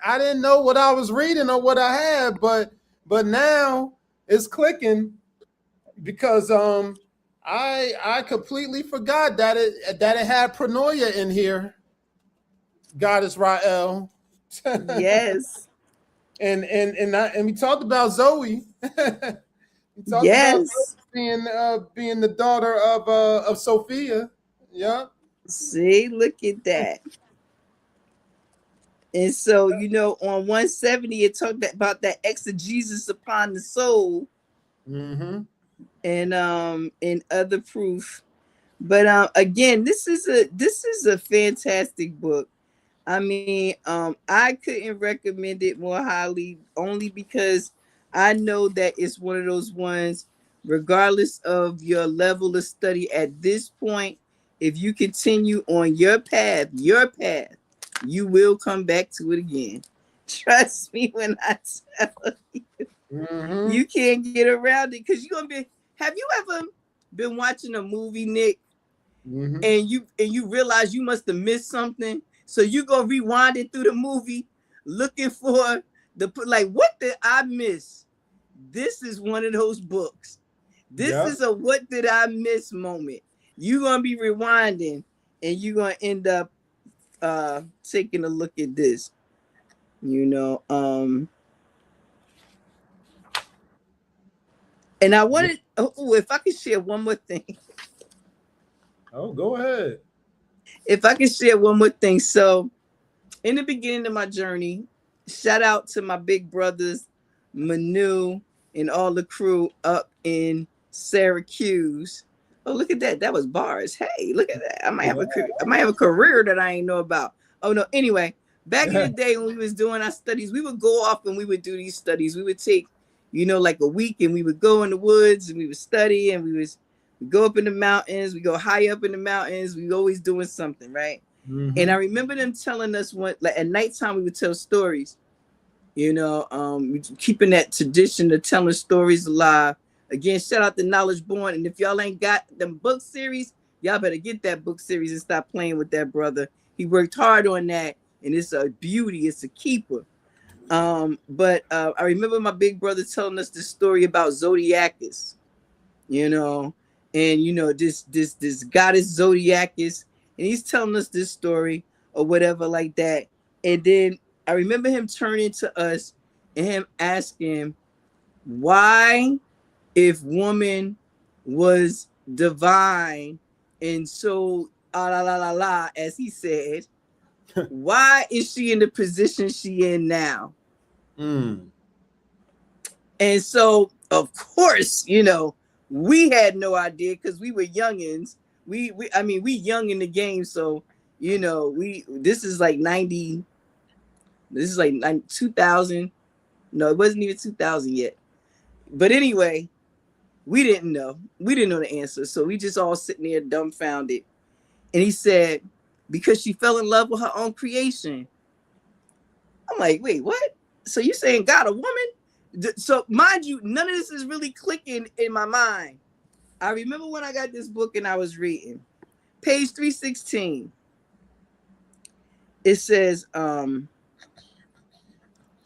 I didn't know what I was reading or what I had, but now it's clicking, because I completely forgot that it had Pronoia in here. Goddess Rael. Yes. and we talked about Zoe. We talked about Zoe being the daughter of Sophia. Yeah. See, look at that. And so, you know, on 170, it talked about that exegesis upon the soul. Mm-hmm. And other proof. But again, this is a fantastic book. I mean, I couldn't recommend it more highly, only because I know that it's one of those ones, regardless of your level of study at this point, if you continue on your path, you will come back to it again. Trust me when I tell you. Mm-hmm. You can't get around it, because you're gonna be. Have you ever been watching a movie, Nick, mm-hmm. and you realize you must have missed something? So you go rewind it through the movie, looking for what did I miss? This is one of those books. This is a what did I miss moment. You're gonna be rewinding, and you're gonna end up taking a look at this. You know, and I wanted, if I could share one more thing. Oh, go ahead. If I could share one more thing. So, in the beginning of my journey, shout out to my big brothers, Manu, and all the crew up in Syracuse. Oh, look at that. That was bars. Hey, look at that. I might have a career that I ain't know about. Oh, no. Anyway, back in the day when we was doing our studies, we would go off and we would do these studies. We would take, like a week, and we would go in the woods and we would study, and we go up in the mountains. We go high up in the mountains. We always doing something, right? Mm-hmm. And I remember them telling us at nighttime we would tell stories. Keeping that tradition of telling stories alive. Again, shout out to Knowledge Born. And if y'all ain't got them book series, y'all better get that book series and stop playing with that brother. He worked hard on that, and it's a beauty. It's a keeper. But I remember my big brother telling us this story about Zodiacus. This goddess Zodiacus, and he's telling us this story or whatever like that. And then I remember him turning to us and him asking why, if woman was divine and so la la la la, as he said, why is she in the position she in now? And so, of course, you know, we had no idea because we were youngins. We young in the game, so you know, this is like 2000. No, it wasn't even 2000 yet. But anyway, we didn't know. We didn't know the answer. So we just all sitting there dumbfounded. And he said, because she fell in love with her own creation. I'm like, wait, what? So you saying God a woman? So mind you, none of this is really clicking in my mind. I remember when I got this book and I was reading. Page 316. It says,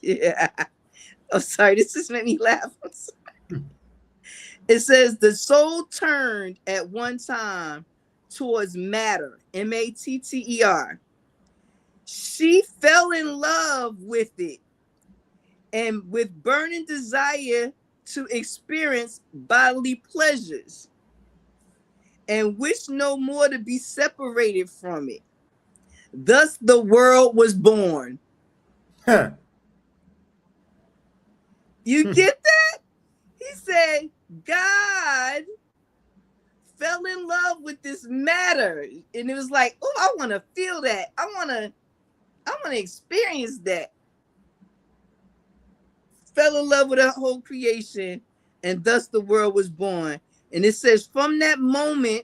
yeah. Oh, sorry, this just made me laugh. It says the soul turned at one time towards matter, matter. She fell in love with it and with burning desire to experience bodily pleasures and wished no more to be separated from it. Thus the world was born. Huh. You get that? He said, God fell in love with this matter. And it was like, oh, I want to feel that. I want to experience that. Fell in love with her whole creation, and thus the world was born. And it says, from that moment,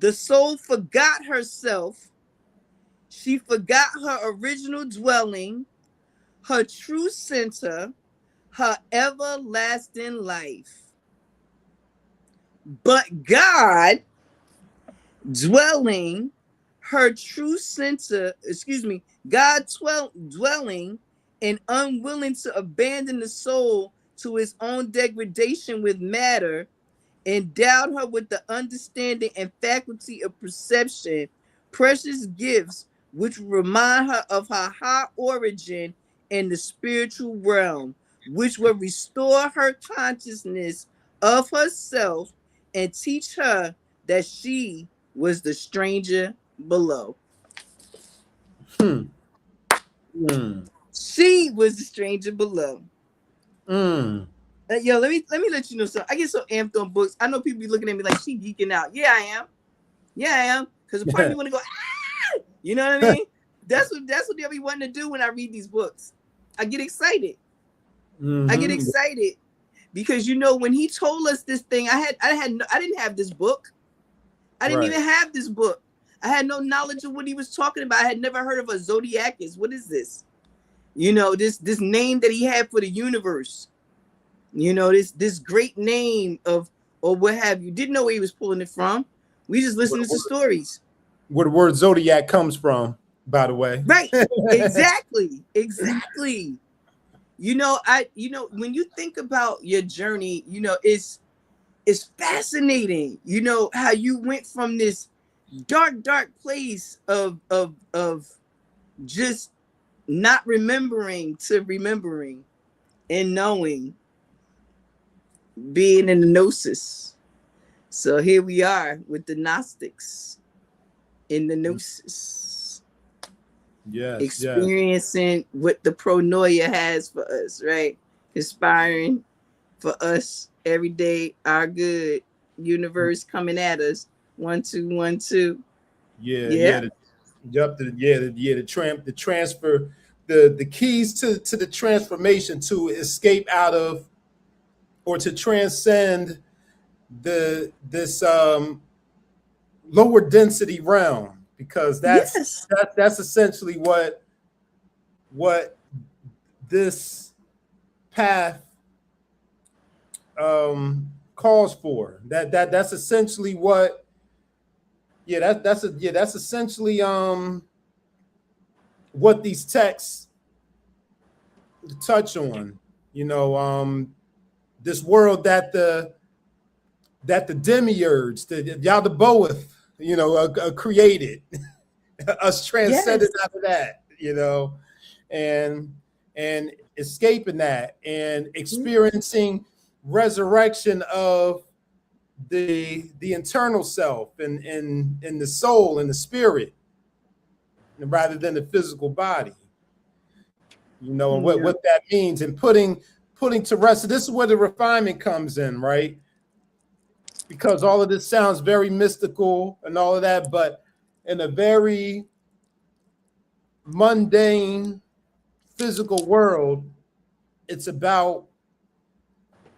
the soul forgot herself. She forgot her original dwelling, her true center, her everlasting life. But God, dwelling, her true center, God dwelling and unwilling to abandon the soul to its own degradation with matter, endowed her with the understanding and faculty of perception, precious gifts which remind her of her high origin in the spiritual realm, which will restore her consciousness of herself and teach her that she was the stranger below. She was the stranger below. Yo, let me let you know something. I get so amped on books. I know people be looking at me like she geeking out. Yeah, I am. Because the part of me want to go, ah! You know what I mean? That's what they'll be wanting to do when I read these books. I get excited. I get excited because you know when he told us this thing, I didn't have this book. I didn't even have this book. I had no knowledge of what he was talking about. I had never heard of a zodiacus. What is this? You know, this name that he had for the universe. You know, this great name of, or what have you. Didn't know where he was pulling it from. We just listened to stories. Where the word zodiac comes from, by the way. Right. Exactly. You know, when you think about your journey, you know, it's fascinating. You know, how you went from this dark place of just not remembering to remembering and knowing, being in the gnosis. So here we are with the Gnostics in the gnosis. Yes, experiencing what the pronoia has for us, right? Inspiring for us every day, our good universe coming at us. 1 2 1 2. The transfer, the keys to the transformation, to escape out of or to transcend this lower density realm, because that's essentially what this path calls for. That's essentially what that's essentially what these texts touch on. You know, this world that the demiurge, the Yaldabaoth, you know, created, us transcended out of that, you know, and and escaping that and experiencing resurrection of the internal self and the soul and the spirit, rather than the physical body. You know, and what that means, and putting to rest. So this is where the refinement comes in, right? Because all of this sounds very mystical and all of that, but in a very mundane physical world, it's about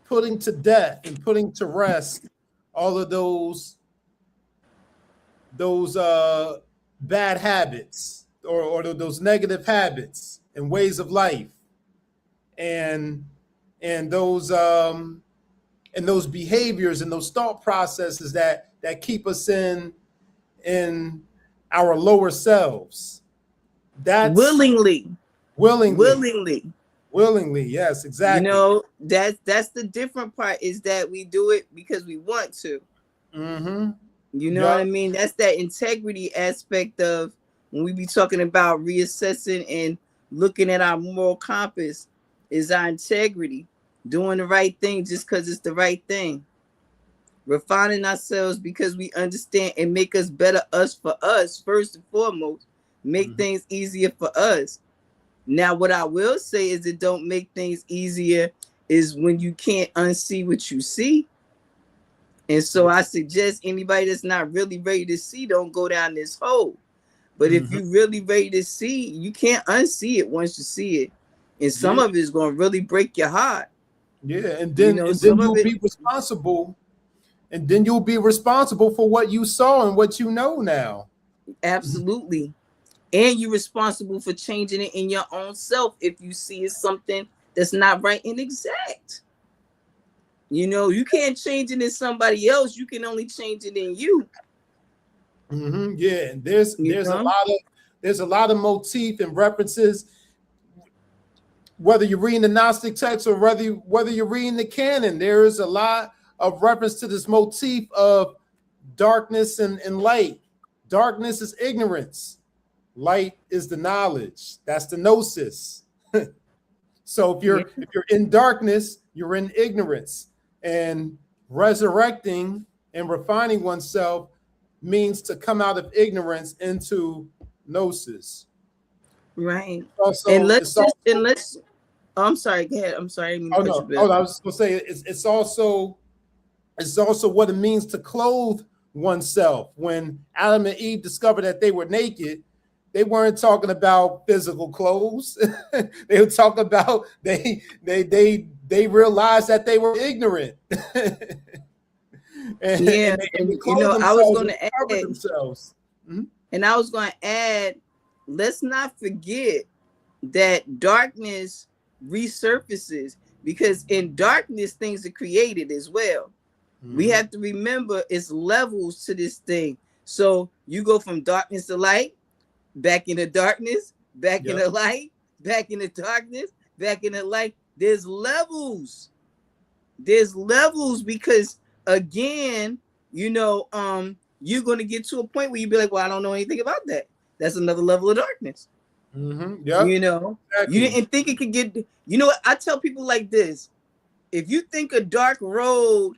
putting to death and putting to rest all of those bad habits or those negative habits and ways of life, and those behaviors and those thought processes that keep us in our lower selves. That's willingly, yes, exactly. You know, that's the different part, is that we do it because we want to. Mm-hmm. You know what I mean? That's that integrity aspect of when we be talking about reassessing and looking at our moral compass, is our integrity, doing the right thing just because it's the right thing, refining ourselves because we understand and make us better, us for us first and foremost, make things easier for us. Now, what I will say is it don't make things easier is when you can't unsee what you see. And so I suggest anybody that's not really ready to see, don't go down this hole. But if you're really ready to see, you can't unsee it once you see it. And some of it is going to really break your heart. Yeah, and then you'll be responsible. And then you'll be responsible for what you saw and what you know now. Absolutely. And you're responsible for changing it in your own self if you see it's something that's not right and exact. You know, you can't change it in somebody else. You can only change it in you. Yeah, and there's a lot of motif and references. Whether you're reading the Gnostic text or whether you're reading the canon, there is a lot of reference to this motif of darkness and light. Darkness is ignorance. Light is the knowledge. That's the gnosis. So if you're in darkness, you're in ignorance. And resurrecting and refining oneself means to come out of ignorance into gnosis. Right. Also, I'm sorry, go ahead. I'm sorry. I was gonna say it's also what it means to clothe oneself. When Adam and Eve discovered that they were naked, they weren't talking about physical clothes. They were talking about they realized that they were ignorant. I was going to add themselves. And I was going to add, let's not forget that darkness resurfaces, because in darkness things are created as well. We have to remember it's levels to this thing. So you go from darkness to light, back into darkness, back into light, back into darkness, back into light. There's levels. Because again, you're going to get to a point where you be like, well, I don't know anything about that. That's another level of darkness. Exactly. You didn't think it could get, what I tell people like this: if you think a dark road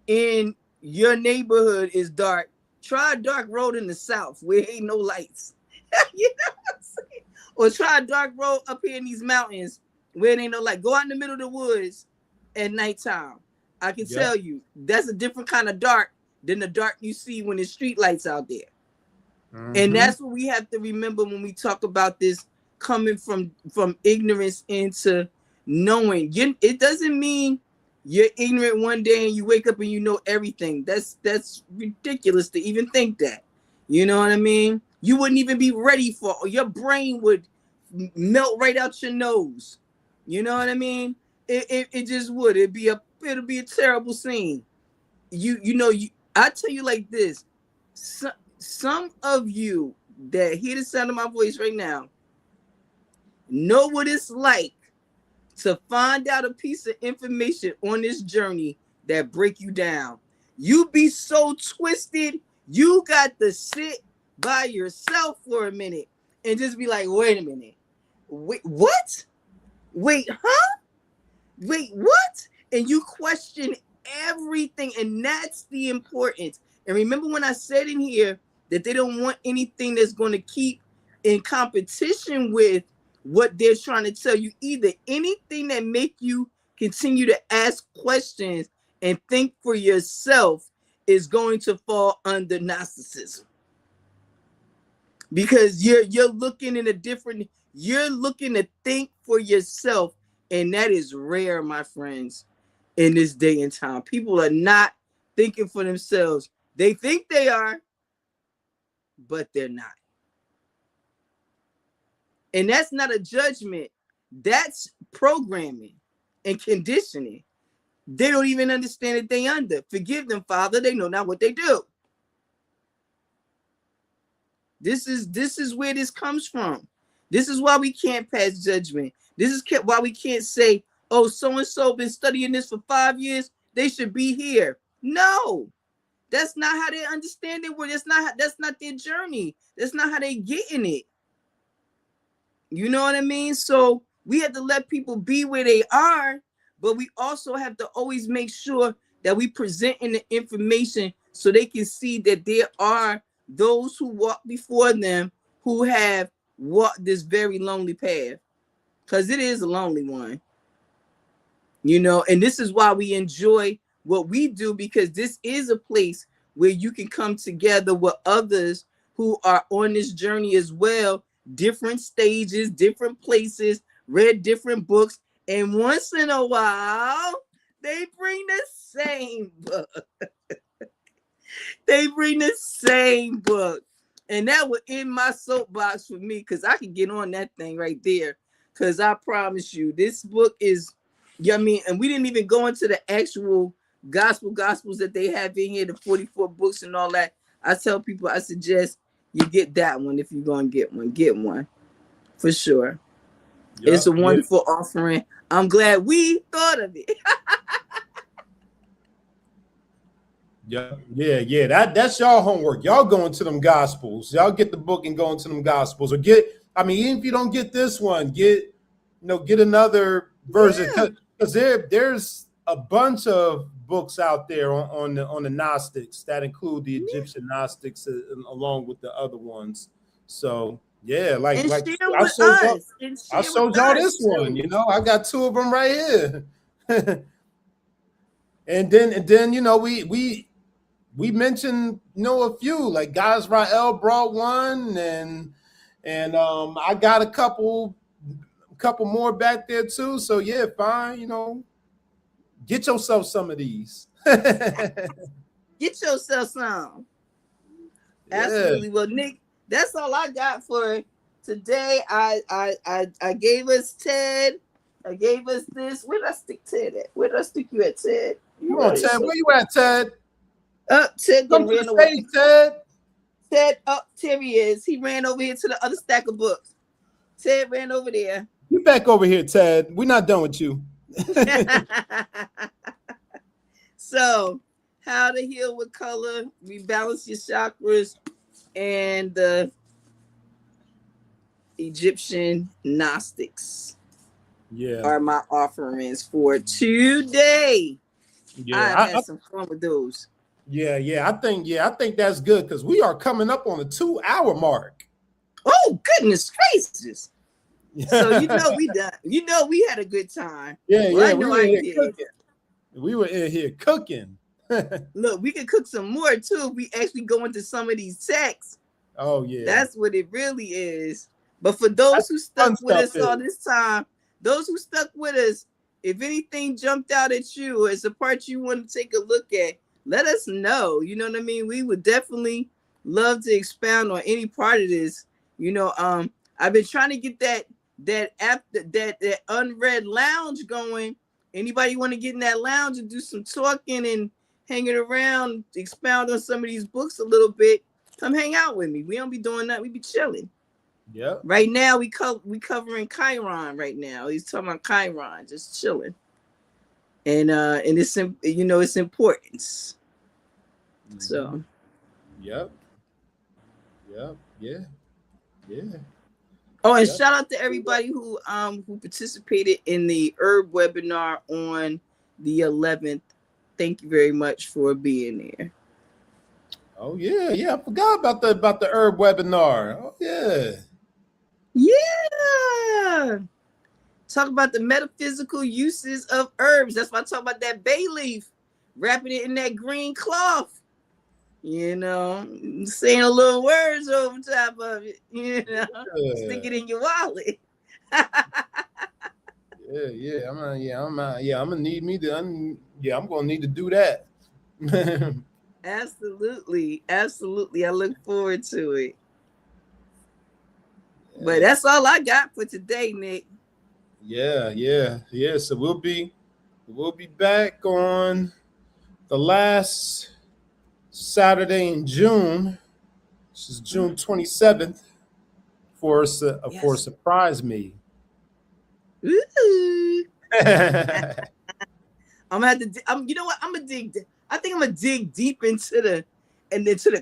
in your neighborhood is dark, try a dark road in the south where ain't no lights. You know what I'm saying? Or try a dark road up here in these mountains where it ain't no light. Go out in the middle of the woods at nighttime. I can tell you that's a different kind of dark than the dark you see when there's street lights out there. And that's what we have to remember when we talk about this coming from ignorance into knowing. It doesn't mean you're ignorant one day and you wake up and you know everything. That's ridiculous to even think that. You know what I mean? You wouldn't even be ready for, your brain would melt right out your nose. You know what I mean? It just would. It'll be a terrible scene. I tell you like this. Some of you that hear the sound of my voice right now know what it's like to find out a piece of information on this journey that break you down. You be so twisted, you got to sit by yourself for a minute and just be like, wait a minute. Wait, what? Wait, huh? Wait, what? And you question everything, and that's the importance. And remember when I said in here that they don't want anything that's going to keep in competition with what they're trying to tell you. Either anything that make you continue to ask questions and think for yourself is going to fall under Gnosticism, because you're looking in a different, you're looking to think for yourself, and that is rare, my friends, in this day and time. People are not thinking for themselves. They think they are, but they're not. And that's not a judgment. That's programming and conditioning. They don't even understand that they under. Forgive them, Father. They know not what they do. This is where this comes from. This is why we can't pass judgment. This is why we can't say, oh, so-and-so been studying this for 5 years. They should be here. No, that's not how they understand it. That's not their journey. That's not how they get in it. You know what I mean? So we have to let people be where they are, but we also have to always make sure that we present in the information so they can see that there are those who walk before them who have walked this very lonely path, because it is a lonely one, you know. And this is why we enjoy what we do, because this is a place where you can come together with others who are on this journey as well, different stages, different places, read different books, and once in a while they bring the same book. They bring the same book. And that would end my soapbox for me, because I can get on that thing right there. Because I promise you, this book is, you know what I mean? And we didn't even go into the actual gospels that they have in here, the 44 books and all that. I tell people, I suggest you get that one if you're going to get one. Get one. For sure. Yep, it's a wonderful offering. I'm glad we thought of it. Yeah. That's y'all homework. Y'all going to them gospels. Y'all get the book and go into them gospels. Or even if you don't get this one, get another version. Because there's a bunch of books out there on the Gnostics that include the Egyptian Gnostics along with the other ones. So yeah, like I showed y'all this one. You know, I got 2 of them right here. and then you know we mentioned, you know, a few, like Guys Rael brought one, and I got a couple more back there too. So yeah, fine, you know, get yourself some of these. Get yourself some. Yeah. Absolutely. Well, Nick, that's all I got for today. I gave us Ted. I gave us this. Where did I stick Ted at? Where did I stick you at, Ted? Come on, Ted. Where you at, Ted? Ted come to the stage, Ted. Ted, there he is. He ran over here to the other stack of books. Ted ran over there. You back over here, Ted. We're not done with you. So, how to heal with color, rebalance your chakras, and the Egyptian Gnostics are my offerings for today. Yeah, I had some fun with those. Yeah. I think that's good, because we are coming up on the 2-hour mark. Oh, goodness gracious. So you know we done. You know we had a good time. Yeah, well, we were in here cooking. Look, we could cook some more too if we actually go into some of these texts. Oh yeah. That's what it really is. But for those who stuck with us all this time, those who stuck with us, if anything jumped out at you or it's a part you want to take a look at, let us know. You know what I mean? We would definitely love to expound on any part of this. You know, I've been trying to get that UnRead lounge going. Anybody want to get in that lounge and do some talking and hanging around, expound on some of these books a little bit? Come hang out with me. We don't be doing that. We be chilling. Yeah. Right now we covering Chiron right now. He's talking about Chiron, just chilling. And it's, you know, it's importance. Mm-hmm. So. Yep. Yeah. Oh, and shout out to everybody who participated in the herb webinar on the 11th. Thank you very much for being there. Oh yeah, I forgot about the herb webinar. Oh yeah. Yeah. Talk about the metaphysical uses of herbs. That's why I talk about that bay leaf, wrapping it in that green cloth. You know, saying a little words over top of it. You know, stick it in your wallet. I'm gonna need to do that. Absolutely. I look forward to it. But that's all I got for today, Nick. Yeah. So we'll be back on the last Saturday in June. This is June 27th for a surprise me. Ooh. I'm gonna have to. You know what? I'm gonna dig. I think I'm gonna dig deep into the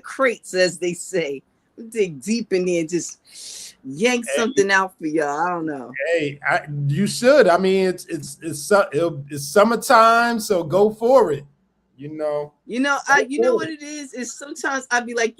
crates, as they say. Dig deep in there and just yank something out for y'all. I don't know. Hey, you should. I mean, it's summertime, so go for it. You know what it is. Is sometimes I'd be like,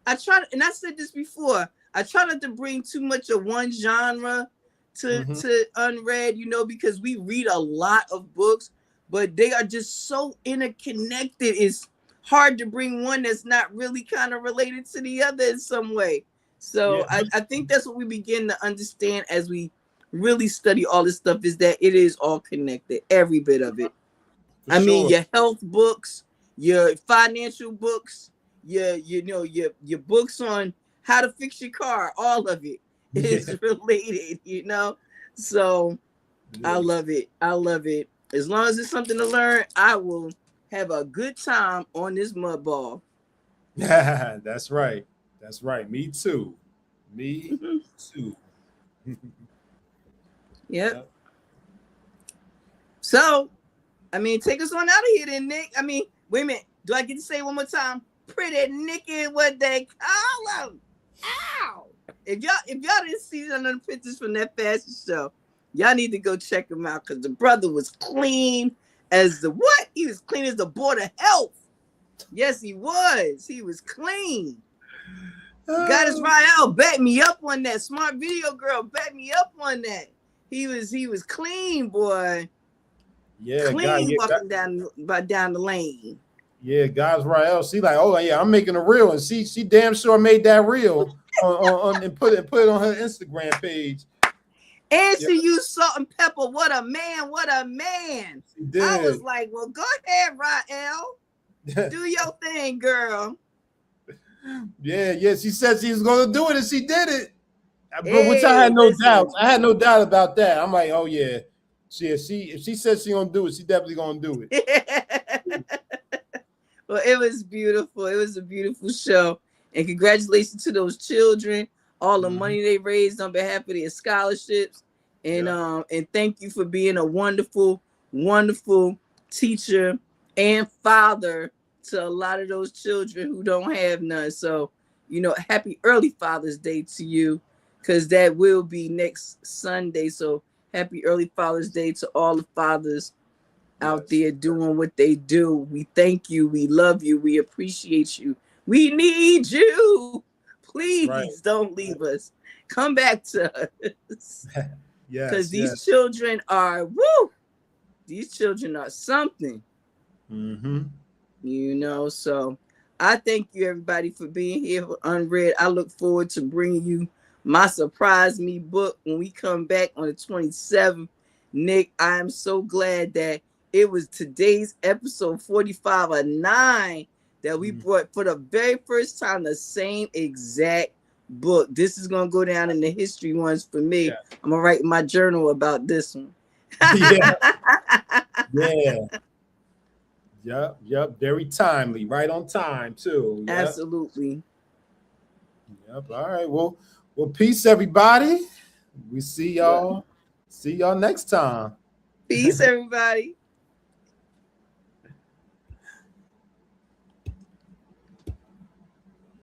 I try to, and I said this before. I try not to bring too much of one genre to unread, because we read a lot of books, but they are just so interconnected. It's hard to bring one that's not really kind of related to the other in some way. So I think that's what we begin to understand as we really study all this stuff, is that it is all connected, every bit of it. I mean, your health books, your financial books, your books on how to fix your car, all of it is related, So I love it. As long as it's something to learn, I will have a good time on this mud ball. That's right. Me too. Yep. So, I mean, take us on out of here then, Nick. I mean, wait a minute. Do I get to say it one more time? Pretty Nicky, what they call him. Ow! If y'all didn't see none of the pictures from that fashion show, y'all need to go check him out, because the brother was clean as the what? He was clean as the Board of Health. Yes, he was. He was clean. Goddess Rael, back me up on that. Smart Video Girl, back me up on that. He was clean, boy. Yeah, clean walking down the lane. Yeah, Goddess Rael. She like, oh yeah, I'm making a reel, and she damn sure made that reel on and put it on her Instagram page. And she used salt and pepper. What a man. She did. I was like, well, go ahead, Rael. Do your thing, girl. Yeah. She said she was going to do it, and she did it. Which I had no doubt. I had no doubt about that. I'm like, oh yeah. If she said she's going to do it, she definitely going to do it. Well, it was beautiful. It was a beautiful show. And congratulations to those children. All the money they raised on behalf of their scholarships. And thank you for being a wonderful, wonderful teacher and father to a lot of those children who don't have none. So, happy early Father's Day to you, because that will be next Sunday. So happy early Father's Day to all the fathers out there doing what they do. We thank you. We love you. We appreciate you. We need you. Please don't leave us. Come back to us. Because these children are, these children are something. So I thank you, everybody, for being here for Unread. I look forward to bringing you my Surprise Me book when we come back on the 27th. Nick, I am so glad that it was today's episode 45 of 9 that we brought for the very first time the same exact book. This is going to go down in the history ones for me. Yeah. I'm going to write my journal about this one. Yep. Very timely. Right on time, too. Yep. Absolutely. Yep. All right. Well, peace, everybody. We see y'all. See y'all next time. Peace, everybody.